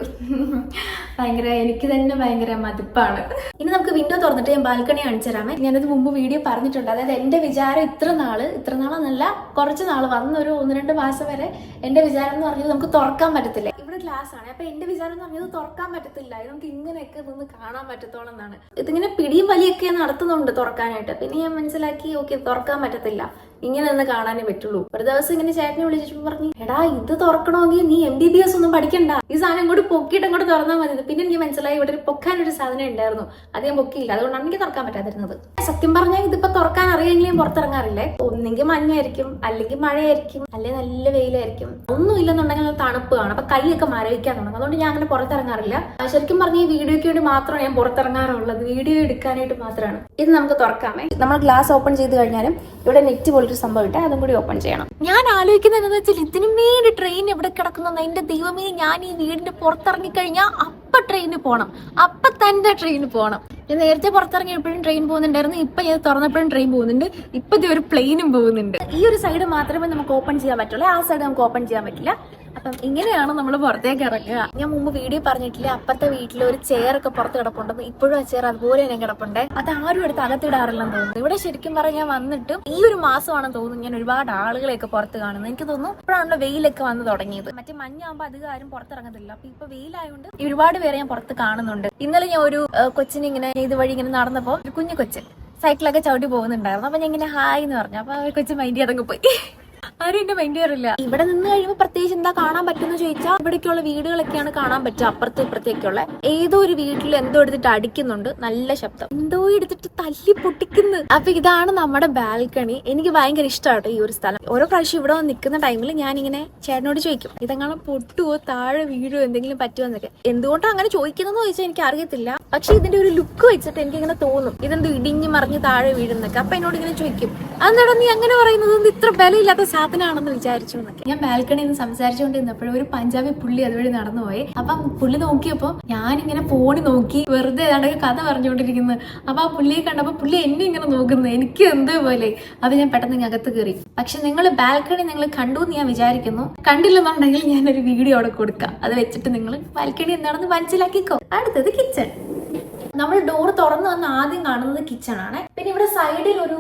ഭയങ്കര, എനിക്ക് തന്നെ ഭയങ്കര മതിപ്പാണ്. ഇനി നമുക്ക് വിൻഡോ തുറന്നിട്ട് ഞാൻ ബാൽക്കണി കാണിച്ചു തരാമേ. ഞാനത് മുമ്പ് വീഡിയോ പറഞ്ഞിട്ടുണ്ട്. അതായത് എന്റെ വിചാരം ഇത്ര നാളെന്നല്ല, കുറച്ച് നാൾ വന്നൊരു 1-2 മാസം വരെ എന്റെ വിചാരം എന്ന് പറഞ്ഞത് നമുക്ക് തുറക്കാൻ പറ്റത്തില്ല. ഇവിടെ ഗ്ലാസ് ആണ്. അപ്പൊ എന്റെ വിചാരം എന്ന് പറഞ്ഞത് തുറക്കാൻ പറ്റത്തില്ല, ഇത് നമുക്ക് ഇങ്ങനെയൊക്കെ നിന്ന് കാണാൻ പറ്റത്തോളം എന്നാണ്. ഇതിങ്ങനെ പിടിയും വലിയൊക്കെ നടത്തുന്നുണ്ട് തുറക്കാനായിട്ട്. പിന്നെ ഞാൻ മനസ്സിലാക്കി, ഓക്കെ തുറക്കാൻ പറ്റത്തില്ല, ഇങ്ങനെ നിന്ന് കാണാനേ പറ്റുള്ളൂ. ഒരു ദിവസം ഇങ്ങനെ ചേട്ടനെ വിളിച്ചിട്ട് പറഞ്ഞു, എടാ ഇത് തുറക്കണമെങ്കിൽ നീ MBBS ഒന്നും പഠിക്കണ്ട, ഈ സാധനം ഇങ്ങോട്ട് പൊക്കിയിട്ട് അങ്ങോട്ട് തുറന്നാൽ മതി. പിന്നെ എനിക്ക് മനസ്സിലായി ഇവിടെ ഒരു പൊക്കാനൊരു സാധനം ഉണ്ടായിരുന്നു, അത് ഞാൻ പൊക്കിയില്ല, അതുകൊണ്ടാണ് എനിക്ക് തുറക്കാൻ പറ്റാതിരുന്നത്. സത്യം പറഞ്ഞാൽ ഇതിപ്പോ തുറക്കാൻ അറിയാമെങ്കിലും പുറത്തിറങ്ങാറില്ലേ. ഒന്നെങ്കിൽ മഞ്ഞായിരിക്കും, അല്ലെങ്കിൽ മഴയായിരിക്കും, അല്ലെങ്കിൽ നല്ല വെയിലായിരിക്കും. ഒന്നും ഇല്ലെന്നുണ്ടെങ്കിൽ തണുപ്പ് കാണും, അപ്പൊ കൈയൊക്കെ മരവിക്കാൻ തുടങ്ങും. അതുകൊണ്ട് ഞാൻ അങ്ങനെ പുറത്തിറങ്ങാറില്ല. ശരിക്കും പറഞ്ഞ ഈ വീഡിയോയ്ക്ക് വേണ്ടി മാത്രമാണ് ഞാൻ പുറത്തിറങ്ങാറുള്ളത്, വീഡിയോ എടുക്കാനായിട്ട് മാത്രമാണ്. ഇത് നമുക്ക് തുറക്കാമേ. നമ്മൾ ഗ്ലാസ് ഓപ്പൺ ചെയ്ത് കഴിഞ്ഞാലും ഇവിടെ നെറ്റ് പോലൊരു സംഭവം ഇട്ട് അതും കൂടി ഓപ്പൺ ചെയ്യണം. ഞാൻ ആലോചിക്കുന്നത് എന്താണെന്ന് വെച്ചാൽ, ഇതിനു വേണ്ടി ട്രെയിൻ എവിടെ കിടക്കുന്ന എന്റെ ദൈവമേ, ഞാൻ ഈ വീടിന്റെ പുറത്തിറങ്ങി കഴിഞ്ഞാൽ അപ്പൊ ട്രെയിന് പോകണം, അപ്പൊ തന്നെ ട്രെയിന് പോകണം. ഞാൻ നേരത്തെ പുറത്തിറങ്ങിയപ്പോഴും ട്രെയിൻ പോകുന്നുണ്ടായിരുന്നു, ഇപ്പൊ ഞാൻ തുറന്നപ്പോഴും ട്രെയിൻ പോകുന്നുണ്ട്, ഇപ്പൊ ഒരു പ്ലെയിനും പോകുന്നുണ്ട്. ഈ ഒരു സൈഡ് മാത്രമേ നമുക്ക് ഓപ്പൺ ചെയ്യാൻ പറ്റുള്ളൂ, ആ സൈഡ് നമുക്ക് ഓപ്പൺ ചെയ്യാൻ പറ്റില്ല. അപ്പം ഇങ്ങനെയാണ് നമ്മൾ പുറത്തേക്ക് ഇറങ്ങുക. ഞാൻ മുമ്പ് വീഡിയോ പറഞ്ഞിട്ടില്ലേ, അപ്പുറത്തെ വീട്ടിൽ ഒരു ചെയർ ഒക്കെ പുറത്ത് കിടപ്പുണ്ടെന്ന്. ഇപ്പോഴും ആ ചെയർ അതുപോലെ തന്നെ കിടപ്പുണ്ട്. അത് ആരും എടുത്ത് അകത്തിടാറില്ലെന്ന് തോന്നുന്നു. ഇവിടെ ശരിക്കും പറഞ്ഞാൽ ഞാൻ വന്നിട്ട് ഈ ഒരു മാസമാണെന്ന് തോന്നുന്നു ഞാൻ ഒരുപാട് ആളുകളെയൊക്കെ പുറത്ത് കാണുന്നത്. എനിക്ക് തോന്നുന്നു ഇപ്പോഴാണല്ലോ വെയിലൊക്കെ വന്ന് തുടങ്ങിയത്. മറ്റേ മഞ്ഞാകുമ്പോൾ അധികം ആരും പുറത്തിറങ്ങത്തില്ല. അപ്പൊ ഇപ്പൊ വെയിലായതുകൊണ്ട് ഒരുപാട് പേരെ ഞാൻ പുറത്ത് കാണുന്നുണ്ട്. ഇന്നലെ ഞാൻ ഒരു കൊച്ചിനെ ഇങ്ങനെ ഇതുവഴി ഇങ്ങനെ നടന്നപ്പോ ഒരു കുഞ്ഞു കൊച്ചൻ സൈക്കിളൊക്കെ ചവിട്ടി പോകുന്നുണ്ടായിരുന്നു. അപ്പൊ ഞാൻ ഇങ്ങനെ ഹായ് എന്ന് പറഞ്ഞു. അപ്പൊ ആ കൊച്ചു മൈൻഡ് അതങ്ങ് പോയി, ആരും എന്റെ മൈൻഡ് ചെയ്യാറില്ല. ഇവിടെ നിന്ന് കഴിയുമ്പോൾ പ്രത്യേകിച്ച് എന്താ കാണാൻ പറ്റുമെന്ന് ചോദിച്ചാൽ, ഇവിടേക്കുള്ള വീടുകളൊക്കെയാണ് കാണാൻ പറ്റുക. അപ്പുറത്ത് ഇപ്പുറത്തേക്കുള്ള ഏതോ ഒരു വീട്ടിൽ എന്തോ എടുത്തിട്ട് അടിക്കുന്നുണ്ട്, നല്ല ശബ്ദം, എന്തോ എടുത്തിട്ട് തല്ലി പൊട്ടിക്കുന്നു. അപ്പൊ ഇതാണ് നമ്മുടെ ബാൽക്കണി. എനിക്ക് ഭയങ്കര ഇഷ്ടമാട്ടോ ഈ ഒരു സ്ഥലം. ഓരോ പ്രാവശ്യം ഇവിടെ വന്ന് നിൽക്കുന്ന ടൈമിൽ ഞാനിങ്ങനെ ചേട്ടനോട് ചോദിക്കും, ഇതെങ്ങനെ പൊട്ടുവോ താഴെ വീഴോ എന്തെങ്കിലും പറ്റുമോ എന്നൊക്കെ. എന്തുകൊണ്ടാണ് അങ്ങനെ ചോദിക്കുന്നതെന്ന് ചോദിച്ചാൽ എനിക്ക് അറിയത്തില്ല, പക്ഷെ ഇതിന്റെ ഒരു ലുക്ക് വെച്ചിട്ട് എനിക്ക് ഇങ്ങനെ തോന്നും ഇതെന്ത് ഇടിഞ്ഞ് മറിഞ്ഞ് താഴെ വീഴുന്നൊക്കെ. അപ്പൊ എന്നോട് ഇങ്ങനെ ചോദിക്കും, അതെന്താടാ നീ അങ്ങനെ പറയുന്നത്, ഇത്ര ബലമില്ലാത്ത സാധനമാണെന്ന് വിചാരിച്ചു എന്നൊക്കെ. ഞാൻ ബാൽക്കണിയിൽ നിന്ന് സംസാരിച്ചുകൊണ്ടിരുന്നപ്പോഴും ഒരു പഞ്ചാബി പുള്ളി അതുവഴി നടന്നുപോയി. അപ്പം പുള്ളി നോക്കിയപ്പോ ഞാനിങ്ങനെ ഫോണിൽ നോക്കി വെറുതെ ഏതാണ്ടൊക്കെ കഥ പറഞ്ഞുകൊണ്ടിരിക്കുന്നത്. അപ്പൊ ആ പുള്ളിയെ കണ്ടപ്പോ പുള്ളി എന്നെ ഇങ്ങനെ നോക്കുന്നത്, എനിക്ക് എന്തോ പോലെ. അപ്പൊ ഞാൻ പെട്ടെന്ന് അകത്ത് കയറി. പക്ഷെ നിങ്ങൾ ബാൽക്കണി നിങ്ങൾ കണ്ടു എന്ന് ഞാൻ വിചാരിക്കുന്നു. കണ്ടില്ലെന്നുണ്ടെങ്കിൽ ഞാനൊരു വീഡിയോ അവിടെ കൊടുക്കാം, അത് വെച്ചിട്ട് നിങ്ങൾ ബാൽക്കണി എന്താണെന്ന് മനസ്സിലാക്കിക്കോ. അടുത്തത് കിച്ചൺ. നമ്മൾ ഡോർ തുറന്നു വന്ന് ആദ്യം കാണുന്നത് കിച്ചൺ ആണ്. പിന്നെ ഇവിടെ സൈഡിൽ ഒരു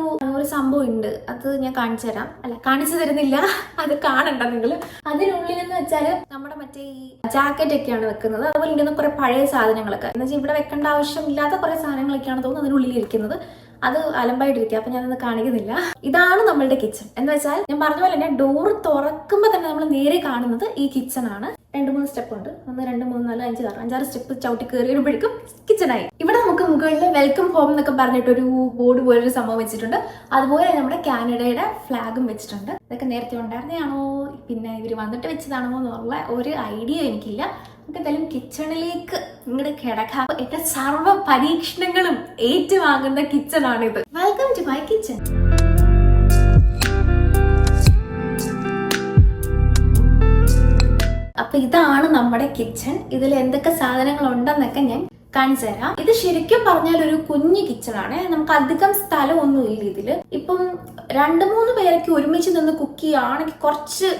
സംഭവം ഉണ്ട്, അത് ഞാൻ കാണിച്ചു തരാം. അല്ല, കാണിച്ചു തരുന്നില്ല, അത് കാണണ്ട നിങ്ങൾ. അതിനുള്ളിൽ എന്ന് വെച്ചാൽ നമ്മുടെ മറ്റേ ഈ ജാക്കറ്റ് ഒക്കെയാണ് വെക്കുന്നത്. അതുപോലെ ഇരിക്കുന്ന കുറെ പഴയ സാധനങ്ങളൊക്കെ എന്ന് വെച്ചാൽ ഇവിടെ വെക്കേണ്ട ആവശ്യമില്ലാത്ത കുറെ സാധനങ്ങളൊക്കെയാണ് തോന്നുന്നു അതിനുള്ളിൽ ഇരിക്കുന്നത്. അത് അലമ്പായിട്ടിരിക്കുക, അപ്പൊ ഞാനത് കാണിക്കുന്നില്ല. ഇതാണ് നമ്മളുടെ കിച്ചൺ. എന്ന് വെച്ചാൽ ഞാൻ പറഞ്ഞ പോലെ തന്നെ ഡോർ തുറക്കുമ്പോൾ തന്നെ നമ്മൾ നേരെ കാണുന്നത് ഈ കിച്ചൺ ആണ്. 2-3 സ്റ്റെപ്പ് ഉണ്ട്. 1, 2, 3, 4, 5, 6, 5-6 സ്റ്റെപ്പ് ചവിട്ടി കയറി വരുമ്പോഴേക്കും കിച്ചണായി. ഇവിടെ നമുക്ക് മുകളിൽ വെൽക്കം ഹോം എന്നൊക്കെ പറഞ്ഞിട്ടൊരു ബോർഡ് പോലൊരു സംഭവം വെച്ചിട്ടുണ്ട്. അതുപോലെ നമ്മുടെ കാനഡയുടെ ഫ്ലാഗും വെച്ചിട്ടുണ്ട്. ഇതൊക്കെ നേരത്തെ ഉണ്ടായിരുന്നതാണോ പിന്നെ ഇവര് വന്നിട്ട് വെച്ചതാണോ എന്നുള്ള ഒരു ഐഡിയ എനിക്കില്ല. നമുക്ക് എന്തായാലും കിച്ചണിലേക്ക് ഇങ്ങോട്ട് കിടക്കാം. എന്റെ സർവ്വ പരീക്ഷണങ്ങളും ഏറ്റുവാങ്ങുന്ന കിച്ചൺ ആണിത്. Welcome to my kitchen. അപ്പൊ ഇതാണ് നമ്മുടെ കിച്ചൺ. ഇതിൽ എന്തൊക്കെ സാധനങ്ങൾ ഉണ്ടെന്നൊക്കെ ഞാൻ കാണിച്ചു തരാം. ഇത് ശരിക്കും പറഞ്ഞാൽ ഒരു കുഞ്ഞു കിച്ചൺ ആണ്. നമുക്ക് അധികം സ്ഥലം ഒന്നും ഇല്ല ഇതില്. ഇപ്പം 2-3 പേരൊക്കെ ഒരുമിച്ച് നിന്ന് കുക്ക് ചെയ്യുകയാണെങ്കിൽ കുറച്ച്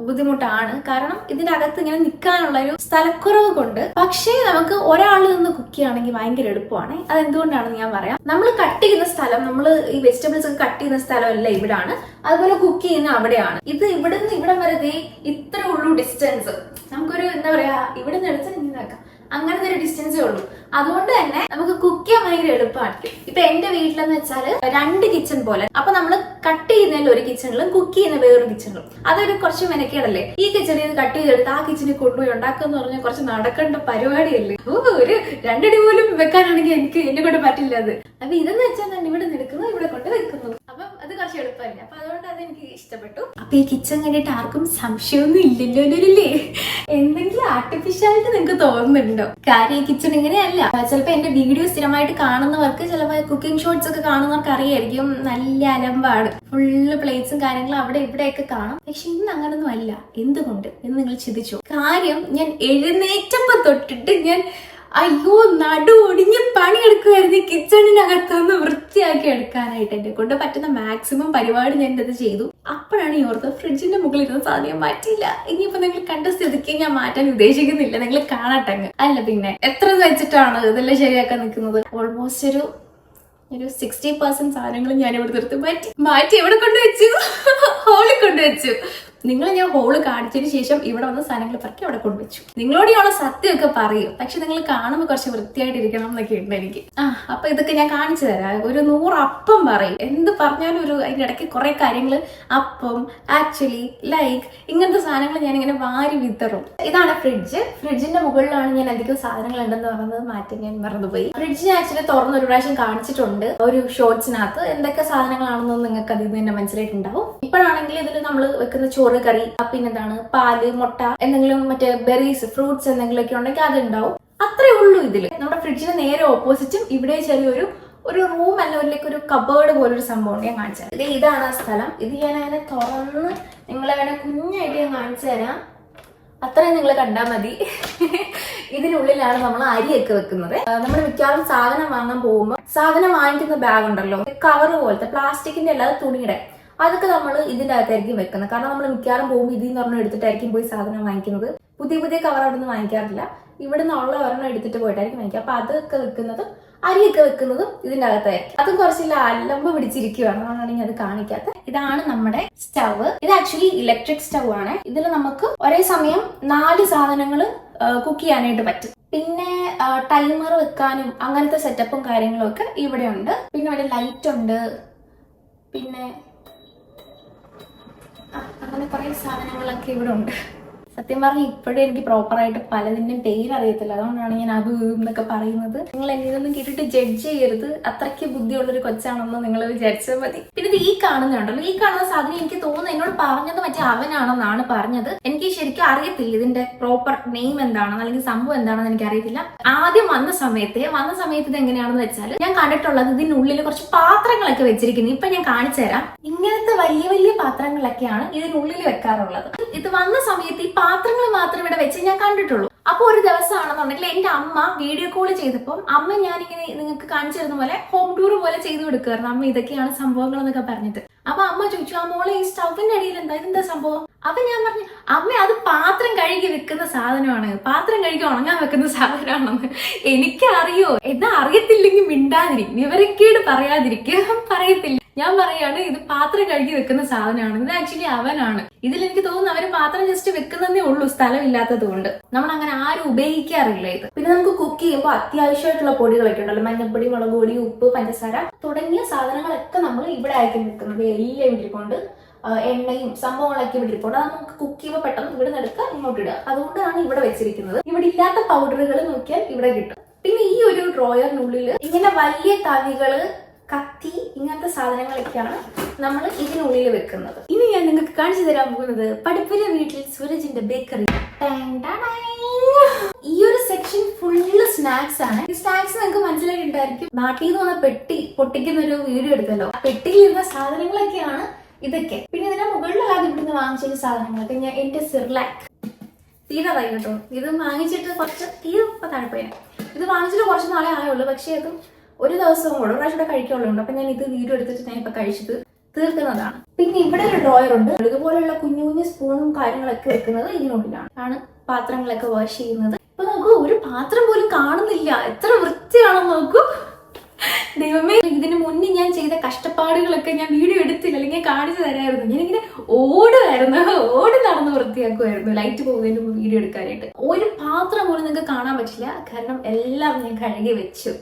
ബുദ്ധിമുട്ടാണ്. കാരണം ഇതിന്റെ അകത്ത് ഇങ്ങനെ നിൽക്കാനുള്ള ഒരു സ്ഥലക്കുറവ് കൊണ്ട്. പക്ഷേ നമുക്ക് ഒരാൾ നിന്ന് കുക്ക് ചെയ്യുകയാണെങ്കിൽ ഭയങ്കര എളുപ്പമാണ്. അതെന്തുകൊണ്ടാണെന്ന് ഞാൻ പറയാം. നമ്മൾ കട്ട് ചെയ്യുന്ന സ്ഥലം, നമ്മൾ ഈ വെജിറ്റബിൾസ് ഒക്കെ കട്ട് ചെയ്യുന്ന സ്ഥലമല്ല ഇവിടാണ്, അതുപോലെ കുക്ക് ചെയ്യുന്ന അവിടെയാണ്. ഇത് ഇവിടെ നിന്ന് ഇവിടം വരെ ഇത്ര ഉള്ളൂ ഡിസ്റ്റൻസ്. നമുക്കൊരു എന്താ പറയാ, ഇവിടെ നിന്ന് എടുത്ത് ഇങ്ങനെയാക്കാം, അങ്ങനത്തെ ഒരു ഡിസ്റ്റൻസേ ഉള്ളൂ. അതുകൊണ്ട് തന്നെ നമുക്ക് കുക്ക് ചെയ്യാൻ ഭയങ്കര എളുപ്പമാണ്. ഇപ്പൊ എന്റെ വീട്ടിലെന്ന് വെച്ചാൽ 2 കിച്ചൺ പോലെ. അപ്പൊ നമ്മൾ കട്ട് ചെയ്യുന്നതിൽ ഒരു കിച്ചണിലും കുക്ക് ചെയ്യുന്ന വേറൊരു കിച്ചണിലും. അതൊരു കുറച്ച് മെനക്കേടല്ലേ. ഈ കിച്ചണിൽ നിന്ന് കട്ട് ചെയ്തെടുത്ത് ആ കിച്ചണിൽ കൊണ്ടുപോയി ഉണ്ടാക്കുക എന്ന് പറഞ്ഞാൽ കുറച്ച് നടക്കേണ്ട പരിപാടിയല്ലേ. ഒരു 2 അടി പോലും വെക്കാനാണെങ്കിൽ എന്നെ കൊണ്ട് പറ്റില്ല അത്. അപ്പൊ ഇതെന്ന് വെച്ചാൽ ഞാൻ ഇവിടെ നിൽക്കുന്നു, ഇവിടെ കൊണ്ട് വെക്കുന്നു. അപ്പം അത് കുറച്ച് എളുപ്പമല്ലേ. അപ്പൊ അതുകൊണ്ട് അത് എനിക്ക് ഇഷ്ടപ്പെട്ടു. അപ്പൊ ഈ കിച്ചൺ കണ്ടിട്ട് ആർക്കും സംശയമൊന്നും ഇല്ലല്ലോ. എന്തെങ്കിലും ആർട്ടിഫിഷ്യാലിറ്റി നിങ്ങൾക്ക് തോന്നുന്നുണ്ടോ? കാര്യം ഈ കിച്ചൺ ഇങ്ങനെയല്ല. ചിലപ്പോ എന്റെ വീഡിയോ സ്ഥിരമായിട്ട് കാണുന്നവർക്ക്, ചിലപ്പോൾ കുക്കിംഗ് ഷോർട്സ് ഒക്കെ കാണുന്നവർക്ക് അറിയായിരിക്കും, നല്ല അലമ്പാണ്. ഫുള്ള് പ്ലേറ്റ്സും കാര്യങ്ങളും അവിടെ ഇവിടെയൊക്കെ കാണും. പക്ഷെ ഇന്ന് അങ്ങനൊന്നും അല്ല. എന്തുകൊണ്ട് എന്ന് നിങ്ങൾ ചിന്തിച്ചു? കാര്യം ഞാൻ എഴുന്നേറ്റപ്പോ തൊട്ടിട്ട് ഞാൻ അയ്യോ നടു ഒടിഞ്ഞ് പണിയെടുക്കുമായിരുന്നു ഈ കിച്ചണിനകത്തൊന്ന് വൃത്തിയാക്കി എടുക്കാനായിട്ട്. എന്നെ കൊണ്ട് പറ്റുന്ന മാക്സിമം പരിപാടി ഞാൻ ഇത് ചെയ്തു. അപ്പോഴാണ് ഈ ഓർത്ത് ഫ്രിഡ്ജിന്റെ മുകളിൽ ഇരുന്ന സാധനം മാറ്റിയില്ല. ഇനിയിപ്പോ നിങ്ങൾ കണ്ട സ്ഥിതിക്ക് ഞാൻ മാറ്റാൻ ഉദ്ദേശിക്കുന്നില്ല. നിങ്ങൾ കാണട്ടങ്ങ്. അല്ല പിന്നെ എത്ര വെച്ചിട്ടാണ് ഇതെല്ലാം ശരിയാക്കാൻ നിൽക്കുന്നത്? ഓൾമോസ്റ്റ് ഒരു 60% സാധനങ്ങൾ ഞാൻ ഇവിടെ നിർത്തി മാറ്റി എവിടെ കൊണ്ടുവച്ചു? ഹോളിൽ കൊണ്ടുവച്ചു. നിങ്ങൾ ഞാൻ ഹോള് കാണിച്ചതിന് ശേഷം ഇവിടെ വന്ന സാധനങ്ങൾ പറക്കി അവിടെ കൊണ്ടുവച്ചു. നിങ്ങളോട് ഞാൻ സത്യമൊക്കെ പറയും, പക്ഷെ നിങ്ങൾ കാണുമ്പോൾ കുറച്ച് വൃത്തിയായിട്ടിരിക്കണം എന്നൊക്കെ ഉണ്ട് എനിക്ക്. അപ്പൊ ഇതൊക്കെ ഞാൻ കാണിച്ചു തരാം. ഒരു 100 അപ്പം പറയും. എന്ത് പറഞ്ഞാലും അതിന്റെ ഇടയ്ക്ക് കുറെ കാര്യങ്ങൾ, അപ്പം, ആക്ച്വലി, ലൈക്ക്, ഇങ്ങനത്തെ സാധനങ്ങൾ ഞാൻ ഇങ്ങനെ വാരി വിതറും. ഇതാണ് ഫ്രിഡ്ജിന്റെ മുകളിലാണ് ഞാൻ അധികം സാധനങ്ങൾ ഉണ്ടെന്ന് പറഞ്ഞത് മാറ്റി ഞാൻ മറന്നുപോയി. ഫ്രിഡ്ജ് ആക്ച്വലി തുറന്ന് ഒരു പ്രാവശ്യം കാണിച്ചിട്ടുണ്ട് ഒരു ഷോർട്സിനകത്ത്. എന്തൊക്കെ സാധനങ്ങളാണെന്ന് നിങ്ങൾക്ക് അതിൽ നിന്ന് തന്നെ മനസ്സിലായിട്ടുണ്ടാവും. ഇപ്പോഴാണെങ്കിൽ ഇതിൽ നമ്മൾ വെക്കുന്ന ചോറ്, കറി, പിന്നെന്താണ്, പാല്, മുട്ട, എന്തെങ്കിലും മറ്റേ ബെറീസ്, ഫ്രൂട്ട്സ് എന്തെങ്കിലുമൊക്കെ ഉണ്ടെങ്കിൽ അതുണ്ടാവും. അത്രേ ഉള്ളൂ ഇതില്. നമ്മുടെ ഫ്രിഡ്ജിന് നേരെ ഓപ്പോസിറ്റും ഇവിടെ ചെറിയൊരു റൂം അല്ല, ഒരു കബേർഡ് പോലൊരു സംഭവം ഞാൻ കാണിച്ചു തരാം. ഇതാണ് ആ സ്ഥലം. ഇത് ഞാൻ അങ്ങനെ തുറന്ന് നിങ്ങളെ വേണേ കുഞ്ഞായിട്ട് ഞാൻ കാണിച്ചു തരാം. അത്രയും നിങ്ങൾ കണ്ടാൽ മതി. ഇതിനുള്ളിലാണ് നമ്മൾ അരിയൊക്കെ വെക്കുന്നത്. നമ്മൾ മിക്കവാറും സാധനം വാങ്ങാൻ പോകുമ്പോൾ സാധനം വാങ്ങിക്കുന്ന ബാഗ് ഉണ്ടല്ലോ, കവറ് പോലത്തെ പ്ലാസ്റ്റിക്കിന്റെ അല്ലാതെ തുണിയുടെ, അതൊക്കെ നമ്മൾ ഇതിന്റെ അകത്തായിരിക്കും വെക്കുന്നത്. കാരണം നമ്മൾ മിക്കവാറും പോകുമ്പോൾ ഇതിൽ നിന്ന് ഒരെണ്ണം എടുത്തിട്ടായിരിക്കും പോയി സാധനം വാങ്ങിക്കുന്നത്. പുതിയ കവർ അവിടെ നിന്ന് വാങ്ങിക്കാറില്ല. ഇവിടുന്ന് ഉള്ള ഒരെണ്ണം എടുത്തിട്ട് പോയിട്ടായിരിക്കും വാങ്ങിക്കുക. അപ്പൊ അതൊക്കെ വെക്കുന്നതും അരിയൊക്കെ വെക്കുന്നതും ഇതിന്റെ അകത്തായിരിക്കും. അതും കുറച്ചില്ല അലമ്പ് പിടിച്ചിരിക്കുകയാണ്, അതുകൊണ്ടാണെങ്കിൽ അത് കാണിക്കാത്ത. ഇതാണ് നമ്മുടെ സ്റ്റവ്. ഇത് ആക്ച്വലി ഇലക്ട്രിക് സ്റ്റവ് ആണ്. ഇതിൽ നമുക്ക് ഒരേ സമയം 4 സാധനങ്ങൾ കുക്ക് ചെയ്യാനായിട്ട് പറ്റും. പിന്നെ ടൈമർ വെക്കാനും അങ്ങനത്തെ സെറ്റപ്പും കാര്യങ്ങളും ഒക്കെ ഇവിടെ ഉണ്ട്. പിന്നെ ഇവിടെ ലൈറ്റ് ഉണ്ട്. പിന്നെ അങ്ങനെ കുറെ സാധനങ്ങളൊക്കെ ഇവിടെ ഉണ്ട്. സത്യം പറഞ്ഞാൽ ഇപ്പോഴും എനിക്ക് പ്രോപ്പറായിട്ട് പലതിൻ്റെയും പേരറിയത്തില്ല. അതുകൊണ്ടാണ് ഞാൻ അത് എന്നൊക്കെ പറയുന്നത്. നിങ്ങൾ എന്നൊന്നും കേട്ടിട്ട് ജഡ്ജ് ചെയ്യരുത്. അത്രയ്ക്ക് ബുദ്ധിയുള്ളൊരു കൊച്ചാണെന്ന് നിങ്ങൾ വിചാരിച്ചാൽ മതി. പിന്നെ ഇത് ഈ കാണുന്നുണ്ടല്ലോ, ഈ കാണുന്ന സാധനം എനിക്ക് തോന്നുന്നു എന്നോട് പറഞ്ഞത് മറ്റേ അവനാണെന്നാണ് പറഞ്ഞത്. എനിക്ക് ശരിക്കും അറിയത്തില്ല ഇതിന്റെ പ്രോപ്പർ നെയിം എന്താണെന്ന്, അല്ലെങ്കിൽ സംഭവം എന്താണെന്ന് എനിക്ക് അറിയത്തില്ല. ആദ്യം വന്ന സമയത്ത് ഇത് എങ്ങനെയാണെന്ന് വെച്ചാൽ, ഞാൻ കണ്ടിട്ടുള്ളത് ഇതിനുള്ളിൽ കുറച്ച് പാത്രങ്ങളൊക്കെ വെച്ചിരിക്കുന്നു. ഇപ്പൊ ഞാൻ കാണിച്ചു തരാം. ഇങ്ങനത്തെ വലിയ പാത്രങ്ങളൊക്കെയാണ് ഇതിനുള്ളിൽ വെക്കാറുള്ളത്. ഇത് വന്ന സമയത്ത് ഈ പാത്രങ്ങൾ മാത്രം ഇവിടെ വെച്ച് ഞാൻ കണ്ടിട്ടുള്ളൂ. അപ്പൊ ഒരു ദിവസമാണെന്നുണ്ടെങ്കിൽ എന്റെ അമ്മ വീഡിയോ കോൾ ചെയ്തപ്പോൾ അമ്മ ഞാനിങ്ങനെ നിങ്ങൾക്ക് കാണിച്ചു തരുന്ന പോലെ ഹോം ടൂർ പോലെ ചെയ്തു കൊടുക്കുമായിരുന്നു. അമ്മ ഇതൊക്കെയാണ് സംഭവങ്ങൾ എന്നൊക്കെ പറഞ്ഞിട്ട്. അപ്പൊ അമ്മ ചോദിച്ചു, ആ മോളെ ഈ സ്റ്റൗവിന്റെ അടിയിൽ ഇതെന്താ സംഭവം? അപ്പൊ ഞാൻ പറഞ്ഞു, അമ്മ അത് പാത്രം കഴുകി വെക്കുന്ന സാധനമാണ്, പാത്രം കഴുകി ഉണങ്ങാൻ വെക്കുന്ന സാധനമാണെന്ന്. എനിക്കറിയോ? എന്നാ അറിയത്തില്ലെങ്കിൽ മിണ്ടാതിരിക്കും, വിവരക്കേട് പറയാതിരിക്കുക. പറയത്തില്ല. ഞാൻ പറയാണ് ഇത് പാത്രം കഴുകി വെക്കുന്ന സാധനമാണ്. ഇത് ആക്ച്വലി അവനാണ്. ഇതിൽ എനിക്ക് തോന്നുന്നു അവര് പാത്രം ജസ്റ്റ് വെക്കുന്നതേ ഉള്ളൂ, സ്ഥലമില്ലാത്തത് കൊണ്ട്. നമ്മൾ അങ്ങനെ ആരും ഉപയോഗിക്കാറില്ല ഇത്. പിന്നെ നമുക്ക് കുക്ക് ചെയ്യുമ്പോൾ അത്യാവശ്യമായിട്ടുള്ള പൊടികളൊക്കെ ഉണ്ടല്ലോ, മഞ്ഞപ്പൊടി, മുളക് പൊടി, ഉപ്പ്, പഞ്ചസാര തുടങ്ങിയ സാധനങ്ങളൊക്കെ നമ്മൾ ഇവിടെ ആയിരിക്കും വെക്കുന്നത്. എല്ലാം ഇട്ടിക്കൊണ്ട് എണ്ണയും സംഭവങ്ങളൊക്കെ ഇവിടെ ഇരിപ്പുണ്ട്. അത് നമുക്ക് കുക്ക് ചെയ്യുമ്പോൾ പെട്ടെന്ന് ഇവിടെ നിന്ന് എടുക്കുക, ഇങ്ങോട്ട് ഇടുക. അതുകൊണ്ടാണ് ഇവിടെ വെച്ചിരിക്കുന്നത്. ഇവിടെ ഇല്ലാത്ത പൗഡറുകൾ നോക്കിയാൽ ഇവിടെ കിട്ടും. പിന്നെ ഈ ഒരു ഡ്രോയറിനുള്ളിൽ ഇങ്ങനെ വലിയ തവികള്, കത്തി, ഇങ്ങനത്തെ സാധനങ്ങളൊക്കെയാണ് നമ്മൾ ഇതിനുള്ളിൽ വെക്കുന്നത്. ഇനി ഞാൻ നിങ്ങൾക്ക് കാണിച്ചു തരാൻ പോകുന്നത് പടുപ്പുര വീട്ടിൽ സൂരജിന്റെ ബേക്കറി. ഈ ഒരു സെക്ഷൻ ഫുള്ള് സ്നാക്സ് ആണ്. ഈ സ്നാക്സ് നിങ്ങൾക്ക് മനസ്സിലായിട്ടുണ്ടായിരിക്കും. നാട്ടിൽ നിന്ന് വന്ന പെട്ടി പൊട്ടിക്കുന്ന ഒരു വീഡിയോ എടുത്തല്ലോ, പെട്ടിയിൽ ഇരുന്ന സാധനങ്ങളൊക്കെയാണ് ഇതൊക്കെ. പിന്നെ ഇതിന്റെ മുകളിലല്ലാതെ ഇവിടുന്ന് വാങ്ങിച്ച സാധനങ്ങളൊക്കെ ഞാൻ എന്റെ സിർലാക്ക് തീരാറായി കേട്ടോ. ഇത് വാങ്ങിച്ചിട്ട് കുറച്ച് തീരെ താഴെപ്പോയാ. ഇത് വാങ്ങിച്ചിട്ട് കുറച്ച് നാളെ ആയുള്ളൂ. പക്ഷെ അത് ഒരു ദിവസം കൂടെ ഒരു പ്രാവശ്യം കഴിക്കാനുള്ളൂ. അപ്പൊ ഞാൻ ഇത് വീഡിയോ എടുത്തിട്ട് ഞാൻ ഇപ്പൊ കഴിച്ചത്. തീർക്കുന്നതാണ്. പിന്നെ ഇവിടെ ഒരു ഡ്രോയർ ഉണ്ട്. ഇതുപോലെയുള്ള കുഞ്ഞു കുഞ്ഞു സ്പൂണും കാര്യങ്ങളൊക്കെ വെക്കുന്നത് ഇതിനുള്ളിലാണ്. ആണ് പാത്രങ്ങളൊക്കെ വാഷ് ചെയ്യുന്നത്. ഇപ്പൊ നോക്കൂ, ഒരു പാത്രം പോലും കാണുന്നില്ല. എത്ര വൃത്തിയാണെന്ന് നോക്കൂ. ദൈവമേ, ഇതിന് മുന്നേ ഞാൻ ചെയ്ത കഷ്ടപ്പാടുകളൊക്കെ ഞാൻ വീഡിയോ എടുത്തില്ല, അല്ലെങ്കിൽ കാണിച്ചു തരായിരുന്നു. ഞാനിങ്ങനെ ഓടി നടന്ന് വൃത്തിയാക്കുമായിരുന്നു ലൈറ്റ് പോകുന്നതിന് മുമ്പ് വീഡിയോ എടുക്കാനായിട്ട്. ഒരു പാത്രം പോലും നിങ്ങൾക്ക് കാണാൻ പറ്റില്ല, കാരണം എല്ലാം ഞാൻ കഴുകി വെച്ചു.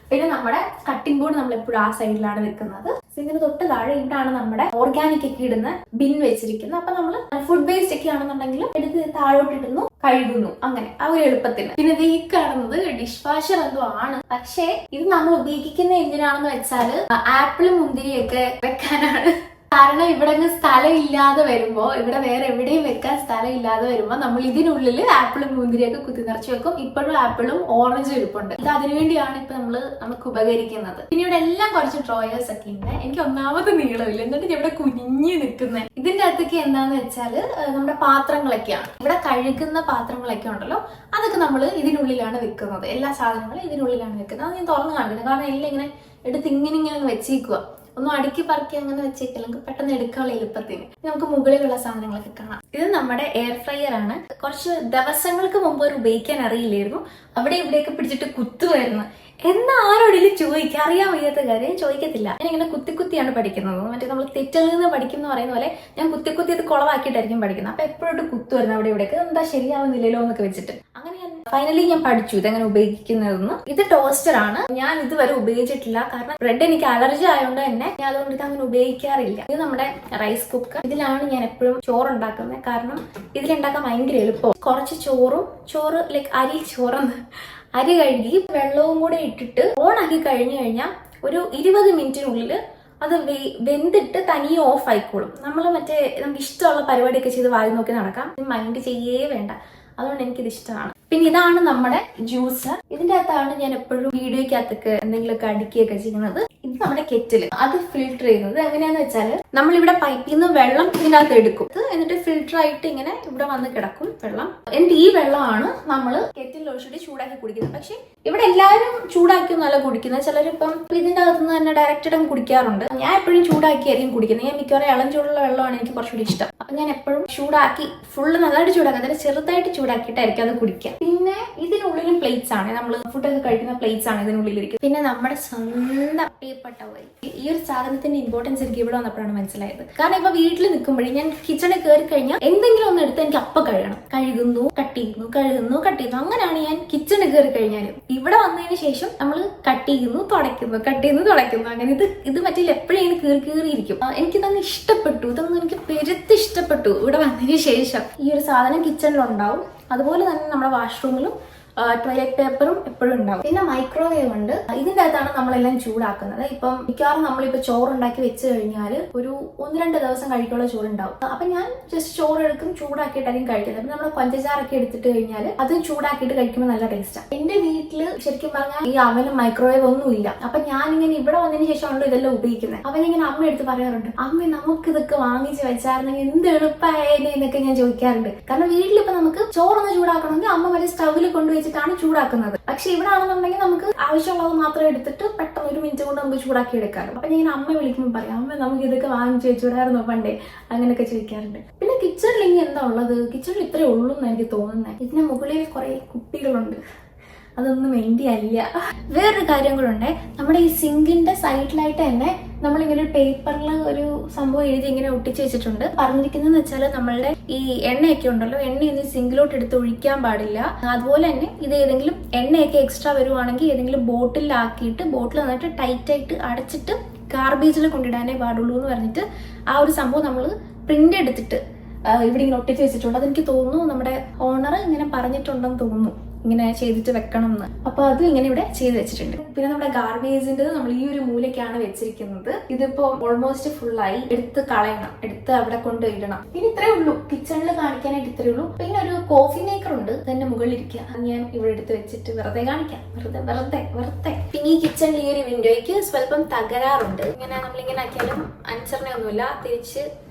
പിന്നെ നമ്മുടെ കട്ടിംഗ് ബോർഡ് നമ്മൾ എപ്പോഴും ആ സൈഡിലാണ് വെക്കുന്നത്. സിങ്കിന് തൊട്ട് താഴെ ഇവിടാണ് നമ്മുടെ ഓർഗാനിക് ഒക്കെ ഇടുന്ന ബിൻ വെച്ചിരിക്കുന്നത്. അപ്പൊ നമ്മൾ ഫുഡ് വേസ്റ്റ് ഒക്കെ ആണെന്നുണ്ടെങ്കിലും എടുത്ത് താഴോട്ട് ഇടുന്നു, കഴുകുന്നു, അങ്ങനെ ആ ഒരു എളുപ്പത്തിന്. പിന്നെ ഈ കാണുന്നത് ഡിഷ് വാഷർ എന്തോ ആണ്. പക്ഷേ ഇത് നമ്മൾ ഉപയോഗിക്കുന്ന എന്തിനാണെന്ന് വെച്ചാല് ആപ്പിളും മുന്തിരിയൊക്കെ വെക്കാനാണ്. കാരണം ഇവിടെ സ്ഥലം ഇല്ലാതെ വരുമ്പോ, ഇവിടെ വേറെ എവിടെയും വെക്കാൻ സ്ഥലം ഇല്ലാതെ വരുമ്പോ നമ്മൾ ഇതിനുള്ളിൽ ആപ്പിളും മുന്തിരിയൊക്കെ കുത്തി നിറച്ച് വെക്കും. ഇപ്പോഴും ആപ്പിളും ഓറഞ്ചും ഇരിപ്പുണ്ട്. ഇത് അതിനുവേണ്ടിയാണ് ഇപ്പൊ നമുക്ക് ഉപകരിക്കുന്നത്. പിന്നെ ഇവിടെ എല്ലാം കുറച്ച് ഡ്രോയേഴ്സ് ഒക്കെ ഉണ്ട്. എനിക്ക് ഒന്നാമത് നീളമില്ല, എന്നിട്ട് ഇവിടെ കുഞ്ഞു നിൽക്കുന്നത്. ഇതിന്റെ അകത്തൊക്കെ എന്താന്ന് വെച്ചാല് നമ്മുടെ പാത്രങ്ങളൊക്കെയാണ്. ഇവിടെ കഴുകുന്ന പാത്രങ്ങളൊക്കെ ഉണ്ടല്ലോ, അതൊക്കെ നമ്മൾ ഇതിനുള്ളിലാണ് വെക്കുന്നത്. എല്ലാ സാധനങ്ങളും ഇതിനുള്ളിലാണ് വെക്കുന്നത്. അത് ഞാൻ തുറന്ന് കാണിക്കുന്നത്, കാരണം എല്ലാം ഇങ്ങനെ എടുത്ത് ഇങ്ങനെ വെച്ചേക്കുക. ഒന്നും അടുക്കി പറക്കി അങ്ങനെ വെച്ചേക്കില്ല, നമുക്ക് പെട്ടെന്ന് എടുക്കാനുള്ള എളുപ്പത്തിന്. നമുക്ക് മുകളിലുള്ള സാധനങ്ങളൊക്കെ കാണാം. ഇത് നമ്മുടെ എയർ ഫ്രയർ ആണ്. കുറച്ച് ദിവസങ്ങൾക്ക് മുമ്പ് ഒരു ഉപയോഗിക്കാൻ അറിയില്ലായിരുന്നു. അവിടെ ഇവിടെയൊക്കെ പിടിച്ചിട്ട് കുത്തുമായിരുന്നു. എന്നാ ആരോടെങ്കിലും ചോദിക്കുക, അറിയാൻ വയ്യാത്ത കാര്യം ചോദിക്കത്തില്ല. ഞാൻ ഇങ്ങനെ കുത്തിയാണ് പഠിക്കുന്നത്. മറ്റേ നമ്മൾ തെറ്റിൽ നിന്ന് പഠിക്കും എന്ന് പറയുന്ന പോലെ ഞാൻ കുത്തി അത് കുളവാക്കിയിട്ടായിരിക്കും പഠിക്കുന്നത്. അപ്പൊ എപ്പോഴും കുത്തുമായിരുന്നു അവിടെ ഇവിടെയൊക്കെ. എന്താ ശരിയാവുന്നില്ലല്ലോ എന്നൊക്കെ വെച്ചിട്ട്. അങ്ങനെ ഫൈനലി ഞാൻ പഠിച്ചു ഇതെങ്ങനെ ഉപയോഗിക്കുന്നതെന്ന്. ഇത് ടോസ്റ്റർ ആണ്. ഞാൻ ഇതുവരെ ഉപയോഗിച്ചിട്ടില്ല, കാരണം ബ്രെഡ് എനിക്ക് അലർജി ആയതുകൊണ്ട് തന്നെ ഞാൻ അതുകൊണ്ട് ഇത് അങ്ങനെ ഉപയോഗിക്കാറില്ല. ഇത് നമ്മുടെ റൈസ് കുക്കർ. ഇതിലാണ് ഞാൻ എപ്പോഴും ചോറ് ഉണ്ടാക്കുന്നത്, കാരണം ഇതിലുണ്ടാക്കാൻ ഭയങ്കര എളുപ്പം. കുറച്ച് ചോറ് ലൈക്ക് അരി കഴുകി വെള്ളവും കൂടെ ഇട്ടിട്ട് ഓണാക്കി കഴിഞ്ഞു കഴിഞ്ഞാൽ ഒരു 20 മിനിറ്റിനുള്ളിൽ അത് വെന്തിട്ട് തനിയെ ഓഫ് ആയിക്കോളും. നമ്മൾ നമുക്ക് ഇഷ്ടമുള്ള പരിപാടിയൊക്കെ ചെയ്ത് വായി നോക്കി നടക്കാം, മൈൻഡ് ചെയ്യേ വേണ്ട. അതുകൊണ്ട് എനിക്കിത് ഇഷ്ടമാണ്. പിന്നെ ഇതാണ് നമ്മുടെ ജ്യൂസർ. ഇതിന്റെ അകത്താണ് ഞാൻ എപ്പോഴും വീഡിയോക്കകത്തൊക്കെ എന്തെങ്കിലുമൊക്കെ അടുക്കിയൊക്കെ ചെയ്യുന്നത്. ഇത് നമ്മുടെ കെറ്റില്. അത് ഫിൽട്ടർ ചെയ്യുന്നത് എങ്ങനെയാന്ന് വെച്ചാല് നമ്മളിവിടെ പൈപ്പിൽ നിന്ന് വെള്ളം ഇതിനകത്ത് എടുക്കും. എന്നിട്ട് ഫിൽട്ടർ ആയിട്ട് ഇങ്ങനെ ഇവിടെ വന്ന് കിടക്കും വെള്ളം. എന്നിട്ട് ഈ വെള്ളമാണ് നമ്മൾ കെറ്റിൽ ഒഴിച്ചിട്ട് ചൂടാക്കി കുടിക്കുന്നത്. പക്ഷെ ഇവിടെ എല്ലാവരും ചൂടാക്കിയൊന്നല്ല കുടിക്കുന്നത്. ചിലരിപ്പം ഇതിന്റെ അകത്തുനിന്ന് തന്നെ ഡയറക്റ്റ് കുടിക്കാറുണ്ട്. ഞാൻ എപ്പോഴും ചൂടാക്കിയായിരിക്കും കുടിക്കുന്നത്. ഞാൻ മിക്കവാറും ഇളം ചൂടുള്ള വെള്ളമാണ് എനിക്ക് കുറച്ചുകൂടി ഇഷ്ടം. അപ്പൊ ഞാൻ എപ്പോഴും ചൂടാക്കി ഫുള്ള് നന്നായിട്ട് ചൂടാക്കി, അതായത് ചെറുതായിട്ട് ചൂടാക്കിയിട്ടായിരിക്കും അത് കുടിക്കുക. പിന്നെ ഇതിനുള്ളിലും പ്ലേറ്റ്സ് ആണ്, നമ്മൾ ഫുഡൊക്കെ കഴിക്കുന്ന പ്ലേറ്റ്സ് ആണ് ഇതിനുള്ളിലിരിക്കും. പിന്നെ നമ്മുടെ സ്വന്തം പ്രിയപ്പെട്ട വഴി. ഈ ഒരു സാധനത്തിന്റെ ഇമ്പോർട്ടൻസ് എനിക്ക് ഇവിടെ വന്നപ്പോഴാണ് മനസ്സിലായത്. കാരണം ഇപ്പൊ വീട്ടിൽ നിൽക്കുമ്പോഴേ ഞാൻ കിച്ചണിൽ കയറി കഴിഞ്ഞാൽ എന്തെങ്കിലും ഒന്ന് എടുത്ത് എനിക്ക് അപ്പം കഴുകുന്നു, കട്ട് ചെയ്യുന്നു. അങ്ങനെയാണ് ഞാൻ കിച്ചണിൽ കയറി കഴിഞ്ഞാലും. ഇവിടെ വന്നതിന് ശേഷം നമ്മൾ കട്ട് ചെയ്യുന്നു, തുടയ്ക്കുന്നു. അങ്ങനെ ഇത് മറ്റേ എപ്പോഴും കീറിയിരിക്കും. എനിക്കിതങ്ങ് ഇഷ്ടപ്പെട്ടു. ഇതൊന്നും എനിക്ക് പെരുത്ത് ഇഷ്ടപ്പെട്ടു. ഇവിടെ വന്നതിന് ശേഷം ഈ ഒരു സാധനം കിച്ചണിലുണ്ടാവും. അതുപോലെ തന്നെ നമ്മുടെ വാഷ്റൂമിലും ടോയ്ലറ്റ് പേപ്പറും എപ്പോഴും ഉണ്ടാവും. പിന്നെ മൈക്രോവേവ് ഉണ്ട്. ഇതിന്റെ അകത്താണ് നമ്മളെല്ലാം ചൂടാക്കുന്നത്. ഇപ്പം മിക്കവാറും നമ്മളിപ്പോ ചോറുണ്ടാക്കി വെച്ച് കഴിഞ്ഞാൽ ഒരു 1-2 ദിവസം കഴിക്കുള്ള ചോറുണ്ടാവും. അപ്പൊ ഞാൻ ജസ്റ്റ് ചോറ് എടുക്കും, ചൂടാക്കിയിട്ടായിരിക്കും കഴിക്കുന്നത്. അപ്പൊ നമ്മൾ പഞ്ചസാരൊക്കെ എടുത്തിട്ട് കഴിഞ്ഞാൽ അതും ചൂടാക്കിയിട്ട് കഴിക്കുമ്പോൾ നല്ല ടേസ്റ്റാണ്. എന്റെ വീട്ടില് ശരിക്കും പറഞ്ഞാൽ ഈ അവനും മൈക്രോവേവ് ഒന്നും ഇല്ല. അപ്പൊ ഞാനിങ്ങനെ ഇവിടെ വന്നതിന് ശേഷമുണ്ടോ ഇതെല്ലാം ഉപയോഗിക്കുന്നത്. അവനിങ്ങനെ അമ്മ എടുത്ത് പറയാറുണ്ട്, അമ്മ നമുക്ക് ഇതൊക്കെ വാങ്ങിച്ച് വെച്ചായിരുന്നെങ്കിൽ എന്ത് എളുപ്പമായേനെ എന്നൊക്കെ ഞാൻ ചോദിക്കാറുണ്ട്. കാരണം വീട്ടിലിപ്പോ നമുക്ക് ചോറൊന്ന് ചൂടാക്കണമെങ്കിൽ അമ്മ വരെ സ്റ്റൗവിൽ കൊണ്ടുപോയി ചൂടാക്കുന്നത്. പക്ഷെ ഇവിടെ ആണെന്നുണ്ടെങ്കിൽ നമുക്ക് ആവശ്യമുള്ളത് മാത്രം എടുത്തിട്ട് പെട്ടെന്ന് 1 മിനിറ്റ് കൊണ്ട് നമുക്ക് ചൂടാക്കി എടുക്കാറുണ്ട്. അപ്പൊ ഞാൻ അമ്മ വിളിക്കുമ്പോൾ പറയാം, അമ്മ നമുക്ക് ഇതൊക്കെ വാങ്ങിച്ചു വെച്ചൂടായിരുന്നോ പണ്ടേ, അങ്ങനെയൊക്കെ ചോദിക്കാറുണ്ട്. പിന്നെ കിച്ചണിൽ ഇനി എന്താ ഉള്ളത്? കിച്ചണിൽ ഇത്രേ ഉള്ളൂ എന്ന് എനിക്ക് തോന്നുന്നത്. ഇതിന് മുകളിൽ കുറെ കുപ്പികളുണ്ട്, അതൊന്നും വേണ്ടി അല്ല. വേറൊരു കാര്യം കൂടെ ഉണ്ട്. നമ്മുടെ ഈ സിങ്കിന്റെ സൈഡിലായിട്ട് തന്നെ നമ്മളിങ്ങനെ ഒരു പേപ്പറിൽ ഒരു സംഭവം എഴുതി ഇങ്ങനെ ഒട്ടിച്ച് വെച്ചിട്ടുണ്ട്. പറഞ്ഞിരിക്കുന്നതെന്ന് വെച്ചാൽ നമ്മളുടെ ഈ എണ്ണയൊക്കെ ഉണ്ടല്ലോ, എണ്ണയൊന്നും സിങ്കിലോട്ട് എടുത്ത് ഒഴിക്കാൻ പാടില്ല. അതുപോലെ തന്നെ ഇത് ഏതെങ്കിലും എണ്ണയൊക്കെ എക്സ്ട്രാ വരുവാണെങ്കിൽ ഏതെങ്കിലും ബോട്ടിലാക്കിയിട്ട് ബോട്ടിൽ നന്നായിട്ട് ടൈറ്റായിട്ട് അടച്ചിട്ട് ഗാർബേജിൽ കൊണ്ടിടാനേ പാടുള്ളൂ എന്ന് പറഞ്ഞിട്ട് ആ ഒരു സംഭവം നമ്മൾ പ്രിന്റ് എടുത്തിട്ട് ഇവിടെ ഇങ്ങനെ ഒട്ടിച്ച് വെച്ചിട്ടുണ്ട്. അതെനിക്ക് തോന്നുന്നു നമ്മുടെ ഓണർ ഇങ്ങനെ പറഞ്ഞിട്ടുണ്ടെന്ന് തോന്നുന്നു, ഇങ്ങനെ ചെയ്തിട്ട് വെക്കണം എന്ന്. അപ്പൊ അതും ഇങ്ങനെ ഇവിടെ ചെയ്ത് വെച്ചിട്ടുണ്ട്. പിന്നെ നമ്മുടെ ഗാർബേജിന്റെ നമ്മൾ ഈ ഒരു മൂലയ്ക്കാണ് വെച്ചിരിക്കുന്നത്. ഇതിപ്പോ ഓൾമോസ്റ്റ് ഫുള്ളായി. എടുത്ത് കളയണം, എടുത്ത് അവിടെ കൊണ്ട് ഇടണം. പിന്നെ ഇത്രേ ഉള്ളൂ കിച്ചണിൽ കാണിക്കാനായിട്ട്, ഇത്രേ ഉള്ളൂ. പിന്നെ ഒരു കോഫി മേക്കർ ഉണ്ട്, തന്നെ മുകളിൽ ഇരിക്കുക. അത് ഞാൻ ഇവിടെ എടുത്ത് വെച്ചിട്ട് വെറുതെ കാണിക്കാം, വെറുതെ. പിന്നെ ഈ കിച്ചണിൽ ഈ ഒരു വിൻഡോയ്ക്ക് സ്വല്പം തകരാറുണ്ട്. ഇങ്ങനെ നമ്മളിങ്ങനെ ആക്കിയാലും അനുസരണ ഒന്നുമില്ല, തിരിച്ച്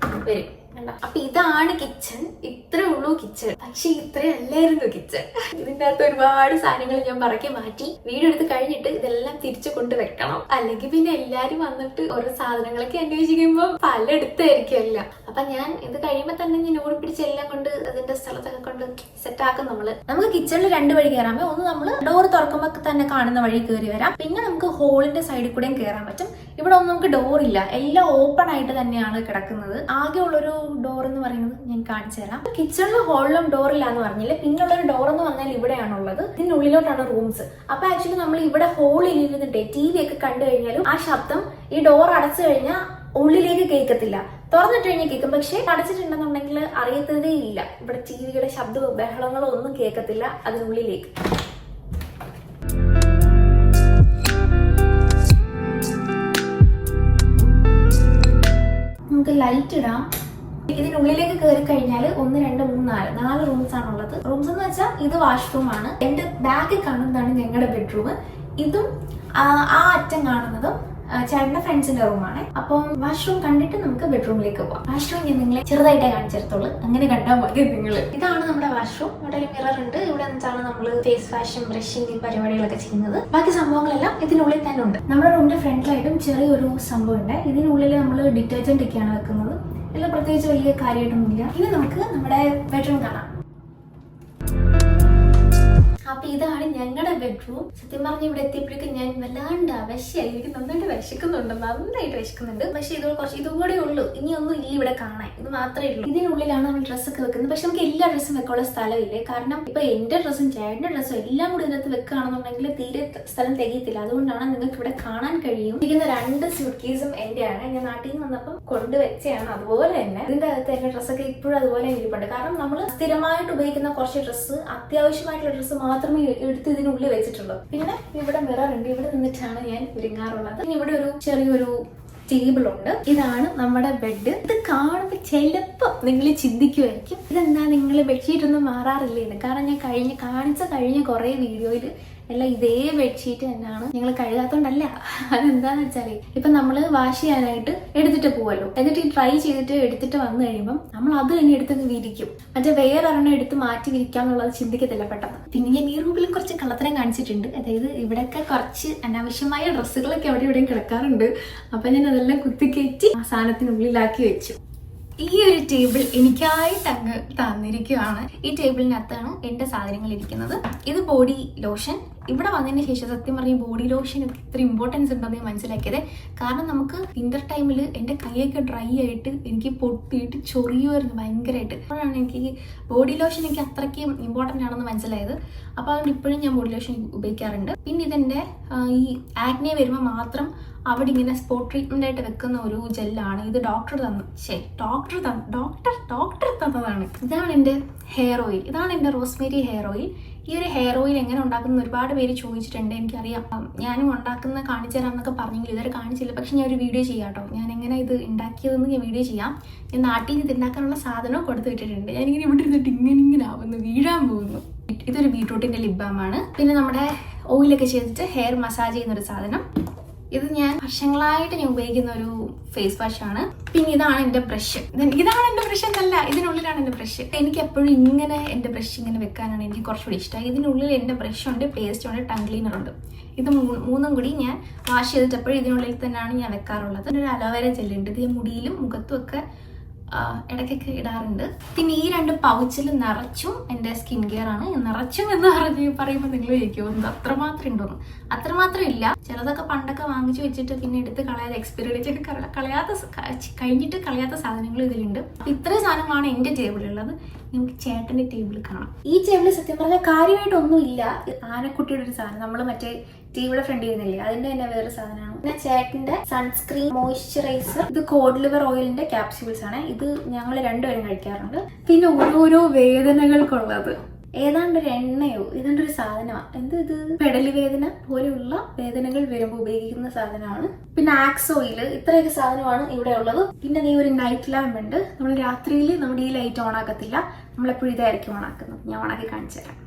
വരും. വേണ്ട. അപ്പൊ ഇതാണ് കിച്ചൺ. ഇത്രേ ഉള്ളൂ കിച്ചൺ. പക്ഷെ ഇത്രയല്ലായിരുന്നു കിച്ചൺ. ഇതിന്റെ അകത്ത് ഒരുപാട് സാധനങ്ങൾ ഞാൻ പറക്കി മാറ്റി. വീഡിയോ എടുത്ത് കഴിഞ്ഞിട്ട് ഇതെല്ലാം തിരിച്ചു കൊണ്ട് വെക്കണം. അല്ലെങ്കിൽ പിന്നെ എല്ലാരും വന്നിട്ട് ഓരോ സാധനങ്ങളൊക്കെ അന്വേഷിക്കുമ്പോൾ പലയിടത്തായിരിക്കുമല്ല. അപ്പൊ ഞാൻ ഇത് കഴിയുമ്പോ തന്നെ ഞാൻ ഓടി പിടിച്ച് എല്ലാം കൊണ്ട് അതിന്റെ സ്ഥലത്തൊക്കെ കൊണ്ട് സെറ്റ് ആക്കും. നമുക്ക് കിച്ചണിൽ 2 വഴി കയറാമേ. ഒന്ന് നമ്മൾ ഡോർ തുറക്കുമ്പോ തന്നെ കാണുന്ന വഴി കയറി വരാം. പിന്നെ നമുക്ക് ഹോളിന്റെ സൈഡിൽ കൂടെയും കയറാൻ പറ്റും. ഇവിടെ ഒന്നും നമുക്ക് ഡോർ ഇല്ല, എല്ലാം ഓപ്പൺ ആയിട്ട് തന്നെയാണ് കിടക്കുന്നത്. ആകെ ഉള്ളൊരു ഡോർ എന്ന് പറയുന്നത് ഞാൻ കാണിച്ചു തരാം. കിച്ചണിലും ഹോളിലും ഡോർ ഇല്ല എന്ന് പറഞ്ഞില്ലേ. പിന്നുള്ളൊരു ഡോർ എന്ന് പറഞ്ഞാൽ ഇവിടെയാണുള്ളത്. ഇതിനുള്ളിലോട്ടാണ് റൂംസ്. അപ്പൊ ആക്ച്വലി നമ്മൾ ഇവിടെ ഹോളിൽ ഇരുന്നിട്ട് TV ഒക്കെ കണ്ടു കഴിഞ്ഞാലും ആ ശബ്ദം ഈ ഡോർ അടച്ചു കഴിഞ്ഞാൽ ഉള്ളിലേക്ക് കേൾക്കത്തില്ല. തുറന്നിട്ട് കഴിഞ്ഞാൽ കേൾക്കും. പക്ഷെ അടച്ചിട്ടുണ്ടെന്നുണ്ടെങ്കിൽ അറിയത്തതേ ഇല്ല. ഇവിടെ TVയുടെ ശബ്ദവും ബഹളങ്ങളോ ഒന്നും കേൾക്കത്തില്ല അതിനുള്ളിലേക്ക്. നമുക്ക് ലൈറ്റ് ഇടാം. ഇതിനുള്ളിലേക്ക് കയറി കഴിഞ്ഞാൽ 1 2 3 4 റൂംസ് ആണുള്ളത്. റൂംസ് എന്ന് വെച്ചാൽ ഇത് വാഷ്റൂം ആണ്. എന്റെ ബാക്കിൽ കാണുന്നതാണ് ഞങ്ങളുടെ ബെഡ്റൂം. ഇതും ആ അറ്റം കാണുന്നതും ചേട്ടന്റെ ഫ്രണ്ട്സിന്റെ റൂമാണ്. അപ്പം വാഷ്റൂം കണ്ടിട്ട് നമുക്ക് ബെഡ്റൂമിലേക്ക് പോവാം. വാഷ്റൂം ഞാൻ നിങ്ങളെ ചെറുതായിട്ടേ കാണിച്ചിടത്തുള്ളൂ, അങ്ങനെ കണ്ടാൽ മതി നിങ്ങൾ. ഇതാണ് നമ്മുടെ വാഷ്റൂം. ഇവിടെ ഒരു മിറർ ഉണ്ട്. ഇവിടെ വെച്ചാണ് നമ്മൾ ഫേസ് വാഷും ബ്രഷിങ് പരിപാടികളൊക്കെ ചെയ്യുന്നത്. ബാക്കി സംഭവങ്ങളെല്ലാം ഇതിനുള്ളിൽ തന്നെ ഉണ്ട്. നമ്മുടെ റൂമിന്റെ ഫ്രണ്ടിലായിട്ടും ചെറിയൊരു സംഭവം ഉണ്ട്. ഇതിനുള്ളിൽ നമ്മൾ ഡിറ്റർജന്റ് ഒക്കെയാണ് വെക്കുന്നത്. എല്ലാം പ്രത്യേകിച്ച് വലിയ കാര്യമായിട്ടൊന്നുമില്ല. ഇനി നമുക്ക് നമ്മുടെ ബെഡ്റൂം കാണാം. അപ്പൊ ഇതാണ് ഞങ്ങളുടെ ബെഡ്റൂം. സത്യം പറഞ്ഞ ഇവിടെ എത്തിയപ്പോഴേക്കും ഞാൻ വല്ലാണ്ട് അവശ്യായി. എനിക്ക് നന്നായിട്ട് നന്നായിട്ട് വിശക്കുന്നുണ്ട്. പക്ഷെ ഇത് കുറച്ച് ഇതുകൂടെ ഉള്ളൂ, ഇനിയൊന്നും ഇല്ല ഇവിടെ കാണാൻ. ഇത് മാത്രമേ ഉള്ളൂ. ഇതിനുള്ളിലാണ് നമ്മൾ ഡ്രസ്സൊക്കെ വെക്കുന്നത്. പക്ഷെ നമുക്ക് എല്ലാ ഡ്രസ്സും വെക്കാനുള്ള സ്ഥലമില്ലേ. കാരണം ഇപ്പൊ എന്റെ ഡ്രസ്സും ചേട്ടന്റെ ഡ്രസ്സും എല്ലാം കൂടി ഇതിനകത്ത് വെക്കുകയാണെന്നുണ്ടെങ്കിൽ തീരെ സ്ഥലം തികയത്തില്ല. അതുകൊണ്ടാണ് നിങ്ങൾക്ക് ഇവിടെ കാണാൻ കഴിയും. ഇരിക്കുന്ന 2 സ്യൂട്ട് കേസും എന്റെയാണ്. ഞാൻ നാട്ടിൽ നിന്ന് വന്നപ്പം കൊണ്ടുവച്ചാണ്. അതുപോലെ തന്നെ ഇതിന്റെ അകത്ത് എന്റെ ഡ്രസ്സൊക്കെ ഇപ്പോഴും അതുപോലെ ഇരിപ്പുണ്ട്. കാരണം നമ്മൾ സ്ഥിരമായിട്ട് ഉപയോഗിക്കുന്ന കുറച്ച് ഡ്രസ്സ്, അത്യാവശ്യമായിട്ടുള്ള ഡ്രസ്സ് മാത്രമേ എടുത്ത് ഇതിനുള്ളിൽ വെച്ചിട്ടുള്ളൂ. പിന്നെ ഇവിടെ മിറർ ഉണ്ട്. ഇവിടെ നിന്നിട്ടാണ് ഞാൻ ഒരുങ്ങാറുള്ളത്. പിന്നെ ഇവിടെ ഒരു ചെറിയൊരു ടേബിൾ ഉണ്ട്. ഇതാണ് നമ്മുടെ ബെഡ്. ഇത് കാണുമ്പോൾ ചിലപ്പോൾ നിങ്ങൾ ചിന്തിക്കുമായിരിക്കും ഇതെന്താ നിങ്ങൾ ബെഡ്ഷീറ്റ് ഒന്നും മാറാറില്ലേന്ന്. കാരണം ഞാൻ കഴിഞ്ഞ കുറെ വീഡിയോയിൽ എല്ലാം ഇതേ ബെഡ്ഷീറ്റ് തന്നെയാണ്. ഞങ്ങൾ കഴുകാത്തോണ്ടല്ല. അതെന്താന്ന് വെച്ചാല് ഇപ്പൊ നമ്മള് വാഷ് ചെയ്യാനായിട്ട് എടുത്തിട്ട് പോവല്ലോ. എന്നിട്ട് ഈ ട്രൈ ചെയ്തിട്ട് എടുത്തിട്ട് വന്നു കഴിയുമ്പോൾ നമ്മൾ അത് തന്നെ എടുത്തങ്ങ് വിരിക്കും. മറ്റേ വേറെ ഒരെണ്ണം എടുത്ത് മാറ്റി വിരിക്കാന്നുള്ളത് ചിന്തിക്കത്തില്ല പെട്ടെന്ന്. പിന്നെ ഞാൻ ഈ റൂമിൽ കുറച്ച് കള്ളത്തരം കാണിച്ചിട്ടുണ്ട്. അതായത് ഇവിടെയൊക്കെ കുറച്ച് അനാവശ്യമായ ഡ്രസ്സുകളൊക്കെ അവിടെ ഇവിടെയും കിടക്കാറുണ്ട്. അപ്പൊ ഞാൻ അതെല്ലാം കുത്തിക്കയറ്റി ആ സാധനത്തിനുള്ളിലാക്കി വെച്ചു. ഈ ഒരു ടേബിൾ എനിക്കായിട്ട് അങ്ങ് തന്നിരിക്കുകയാണ്. ഈ ടേബിളിനകത്താണ് എന്റെ സാധനങ്ങൾ ഇരിക്കുന്നത്. ഇത് ബോഡി ലോഷൻ. ഇവിടെ വന്നതിന് ശേഷം സത്യം പറഞ്ഞ ബോഡി ലോഷൻ ഇത്ര ഇമ്പോർട്ടൻസ് ഉണ്ടെന്ന് ഞാൻ മനസ്സിലാക്കിയത്. കാരണം നമുക്ക് വിന്റർ ടൈമിൽ എൻ്റെ കൈയൊക്കെ ഡ്രൈ ആയിട്ട് എനിക്ക് പൊട്ടിയിട്ട് ചൊറിയുമായിരുന്നു ഭയങ്കരമായിട്ട്. അപ്പോഴാണ് എനിക്ക് ബോഡി ലോഷൻ എനിക്ക് അത്രയ്ക്ക് ഇമ്പോർട്ടൻ്റ് ആണെന്ന് മനസ്സിലായത്. അപ്പോൾ അതുകൊണ്ട് ഇപ്പോഴും ഞാൻ ബോഡി ലോഷൻ ഉപയോഗിക്കാറുണ്ട്. പിന്നെ ഇതെൻ്റെ ഈ ആക്നെ വരുമ്പോൾ മാത്രം അവിടെ ഇങ്ങനെ സ്പോട്ട് ട്രീറ്റ്മെന്റ് ആയിട്ട് വെക്കുന്ന ഒരു ജെല്ലാണ്. ഇത് ഡോക്ടർ തന്നതാണ്. ഇതാണ് എൻ്റെ ഹെയർ ഓയിൽ. ഇതാണ് എൻ്റെ റോസ്മേരി ഹെയർ ഓയിൽ. ഈ ഒരു ഹെയർ ഓയിൽ എങ്ങനെ ഉണ്ടാക്കുന്ന ഒരുപാട് പേര് ചോദിച്ചിട്ടുണ്ട്. എനിക്കറിയാം, ഞാനും ഉണ്ടാക്കുന്ന കാണിച്ചു തരാമെന്നൊക്കെ പറഞ്ഞെങ്കിൽ ഇതുവരെ കാണിച്ചില്ല. പക്ഷെ ഞാൻ ഒരു വീഡിയോ ചെയ്യാം കേട്ടോ. ഞാൻ എങ്ങനെ ഇത് ഉണ്ടാക്കിയതെന്ന് ഞാൻ വീഡിയോ ചെയ്യാം. ഞാൻ നാട്ടിൽ നിന്ന് ഇത് ഉണ്ടാക്കാനുള്ള സാധനവും കൊടുത്തു വിട്ടിട്ടുണ്ട്. ഞാനിങ്ങനെ ഇവിടെ ഇരുന്നിട്ട് ഇങ്ങനെ ആവുന്നു, വീഴാൻ പോകുന്നു. ഇതൊരു ബീട്രൂട്ടിന്റെ ലിപ് ബാം ആണ്. പിന്നെ നമ്മുടെ ഓയിലൊക്കെ ചെയ്തിട്ട് ഹെയർ മസാജ് ചെയ്യുന്ന ഒരു സാധനം. ഇത് ഞാൻ വർഷങ്ങളായിട്ട് ഞാൻ ഉപയോഗിക്കുന്ന ഒരു ഫേസ് വാഷ് ആണ്. പിന്നെ ഇതാണ് എൻ്റെ ബ്രഷ്. ഇതാണ് എൻ്റെ ബ്രഷ് എന്നല്ല, ഇതിനുള്ളിലാണ് എൻ്റെ ബ്രഷ്. എനിക്ക് എപ്പോഴും ഇങ്ങനെ എൻ്റെ ബ്രഷ് ഇങ്ങനെ വെക്കാനാണ് എനിക്ക് കുറച്ചുകൂടി ഇഷ്ടം. ഇതിനുള്ളിൽ എൻ്റെ ബ്രഷ് ഉണ്ട്, പേസ്റ്റ് ഉണ്ട്, ടങ് ക്ലീനർ ഉണ്ട്. ഇത് മൂന്നും കൂടി ഞാൻ വാഷ് ചെയ്തിട്ടപ്പോഴും ഇതിനുള്ളിൽ തന്നെയാണ് ഞാൻ വെക്കാറുള്ളത്. ഒരു അലോവേര ജെല്ലുണ്ട്. ഇത് മുടിയിലും മുഖത്തും ഒക്കെ ഇടയ്ക്കൊക്കെ ഇടാറുണ്ട്. പിന്നെ ഈ 2 പൗച്ചിൽ നിറച്ചും എൻ്റെ സ്കിൻ കെയർ ആണ്. നിറച്ചും എന്ന് പറയുമ്പോൾ നിങ്ങൾ ചോദിക്കുമോ അത്രമാത്രം ഉണ്ടോന്ന്? അത്രമാത്രം ഇല്ല. ചിലതൊക്കെ പണ്ടൊക്കെ വാങ്ങിച്ചു വെച്ചിട്ട് പിന്നെ എടുത്ത് കളയാതെ എക്സ്പയറി ഡേറ്റ് ഒക്കെ കഴിഞ്ഞിട്ട് കളയാത്ത സാധനങ്ങൾ ഇതിലുണ്ട്. ഇത്രയും സാധനങ്ങളാണ് എൻ്റെ ടേബിളിലുള്ളത്. നമുക്ക് ചേട്ടൻ്റെ ടേബിൾ കാണാം. ഈ ടേബിളിൽ സത്യം പറഞ്ഞാൽ കാര്യമായിട്ടൊന്നും ഇല്ല. ആനക്കുട്ടിയുടെ ഒരു സാധനം നമ്മൾ മറ്റേ ടിവിയുടെ ഫ്രണ്ട് ചെയ്യുന്നില്ലേ, അതിന്റെ തന്നെ വേറെ സാധനമാണ്. പിന്നെ ചേട്ടന്റെ സൺസ്ക്രീൻ, മോയ്സ്ചറൈസർ, ഇത് കോഡ് ലിവർ ഓയിലിന്റെ ക്യാപ്സ്യൂൾസ് ആണ്. ഇത് ഞങ്ങൾ 2 പേരും കഴിക്കാറുണ്ട്. പിന്നെ ഓരോരോ വേദനകൾക്കുള്ളത് ഏതാണ്ട് ഒരു എണ്ണയോ ഇതാണ്ട് ഒരു സാധനമാണ്. ഇത് പെടലി വേദന പോലെയുള്ള വേദനകൾ വരുമ്പോൾ ഉപയോഗിക്കുന്ന സാധനമാണ്. പിന്നെ ആക്സ് ഓയിൽ, ഇത്രയൊക്കെ സാധനമാണ് ഇവിടെ ഉള്ളത്. പിന്നെ ഈ ഒരു നൈറ്റ് ലാമ്പ് ഉണ്ട്. നമ്മൾ രാത്രിയിൽ നമ്മുടെ ഈ ലൈറ്റ് ഓൺ ആക്കത്തില്ല, നമ്മളെപ്പോഴും ഇതായിരിക്കും ഓൺ ആക്കുന്നത്. ഞാൻ ഓണാക്കി കാണിച്ചു തരാം.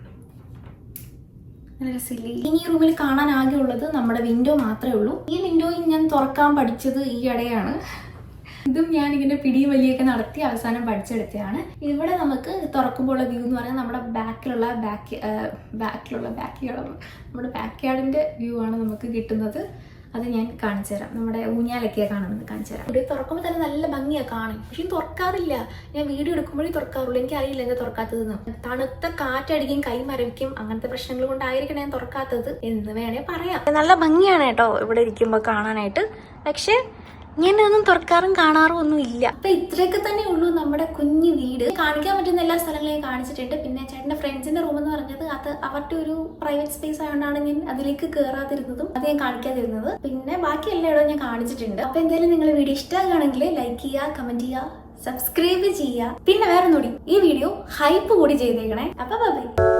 നല്ല രസമില്ലേ? ഇനി ഈ റൂമിൽ കാണാൻ ആകെ ഉള്ളത് നമ്മുടെ വിൻഡോ മാത്രമേ ഉള്ളൂ. ഈ വിൻഡോയിൽ ഞാൻ തുറക്കാൻ പഠിച്ചത് ഈ ഇടയാണ്. ഇതും ഞാൻ ഇങ്ങനെ പിടിയും വലിയൊക്കെ നടത്തി അവസാനം പഠിച്ചെടുത്തതാണ്. ഇവിടെ നമുക്ക് തുറക്കുമ്പോഴുള്ള വ്യൂ എന്ന് പറഞ്ഞാൽ നമ്മുടെ ബാക്കിലുള്ള നമ്മുടെ ബാക്ക് യാർഡിന്റെ വ്യൂ ആണ് നമുക്ക് കിട്ടുന്നത്. അത് ഞാൻ കാണിച്ചു തരാം. നമ്മുടെ ഊഞ്ഞാലൊക്കെ കാണുന്നത് കാണിച്ചു തരാം. ഇവിടെ തുറക്കുമ്പോൾ തന്നെ നല്ല ഭംഗിയാണ് കാണും. പക്ഷെ തുറക്കാറില്ല. ഞാൻ വീഡിയോ എടുക്കുമ്പോഴേ തുറക്കാറുള്ളൂ. എനിക്കറിയില്ല എന്താ തുറക്കാത്തതെന്ന്. തണുത്ത കാറ്റടിക്കും, കൈ മരവിക്കും, അങ്ങനത്തെ പ്രശ്നങ്ങൾ കൊണ്ടായിരിക്കണം ഞാൻ തുറക്കാത്തത് എന്ന് വേണേ പറയാം. നല്ല ഭംഗിയാണ് കേട്ടോ ഇവിടെ ഇരിക്കുമ്പോൾ കാണാനായിട്ട്. പക്ഷെ ഞാനൊന്നും തുറക്കാറും കാണാറും ഒന്നും ഇല്ല. അപ്പൊ ഇത്രയൊക്കെ തന്നെ ഉള്ളൂ നമ്മുടെ കുഞ്ഞു വീട്. കാണിക്കാൻ പറ്റുന്ന എല്ലാ സ്ഥലങ്ങളെയും കാണിച്ചിട്ടുണ്ട്. പിന്നെ ചേട്ടന്റെ ഫ്രണ്ട്സിന്റെ റൂം എന്ന് പറഞ്ഞത് അത് അവരുടെ ഒരു പ്രൈവറ്റ് സ്പേസ് ആയതുകൊണ്ടാണ് ഞാൻ അതിലേക്ക് കയറാതിരുന്നതും അത് ഞാൻ കാണിക്കാതിരുന്നത്. പിന്നെ ബാക്കി എല്ലായിടവും ഞാൻ കാണിച്ചിട്ടുണ്ട്. അപ്പൊ എന്തായാലും നിങ്ങൾ വീഡിയോ ഇഷ്ടമാണെങ്കിൽ ലൈക്ക് ചെയ്യുക, കമന്റ് ചെയ്യുക, സബ്സ്ക്രൈബ് ചെയ്യുക. പിന്നെ വേറെ ഒന്നുകൂടി, ഈ വീഡിയോ ഹൈപ്പ് കൂടി ചെയ്തേക്കണേ. അപ്പൊ ബൈ.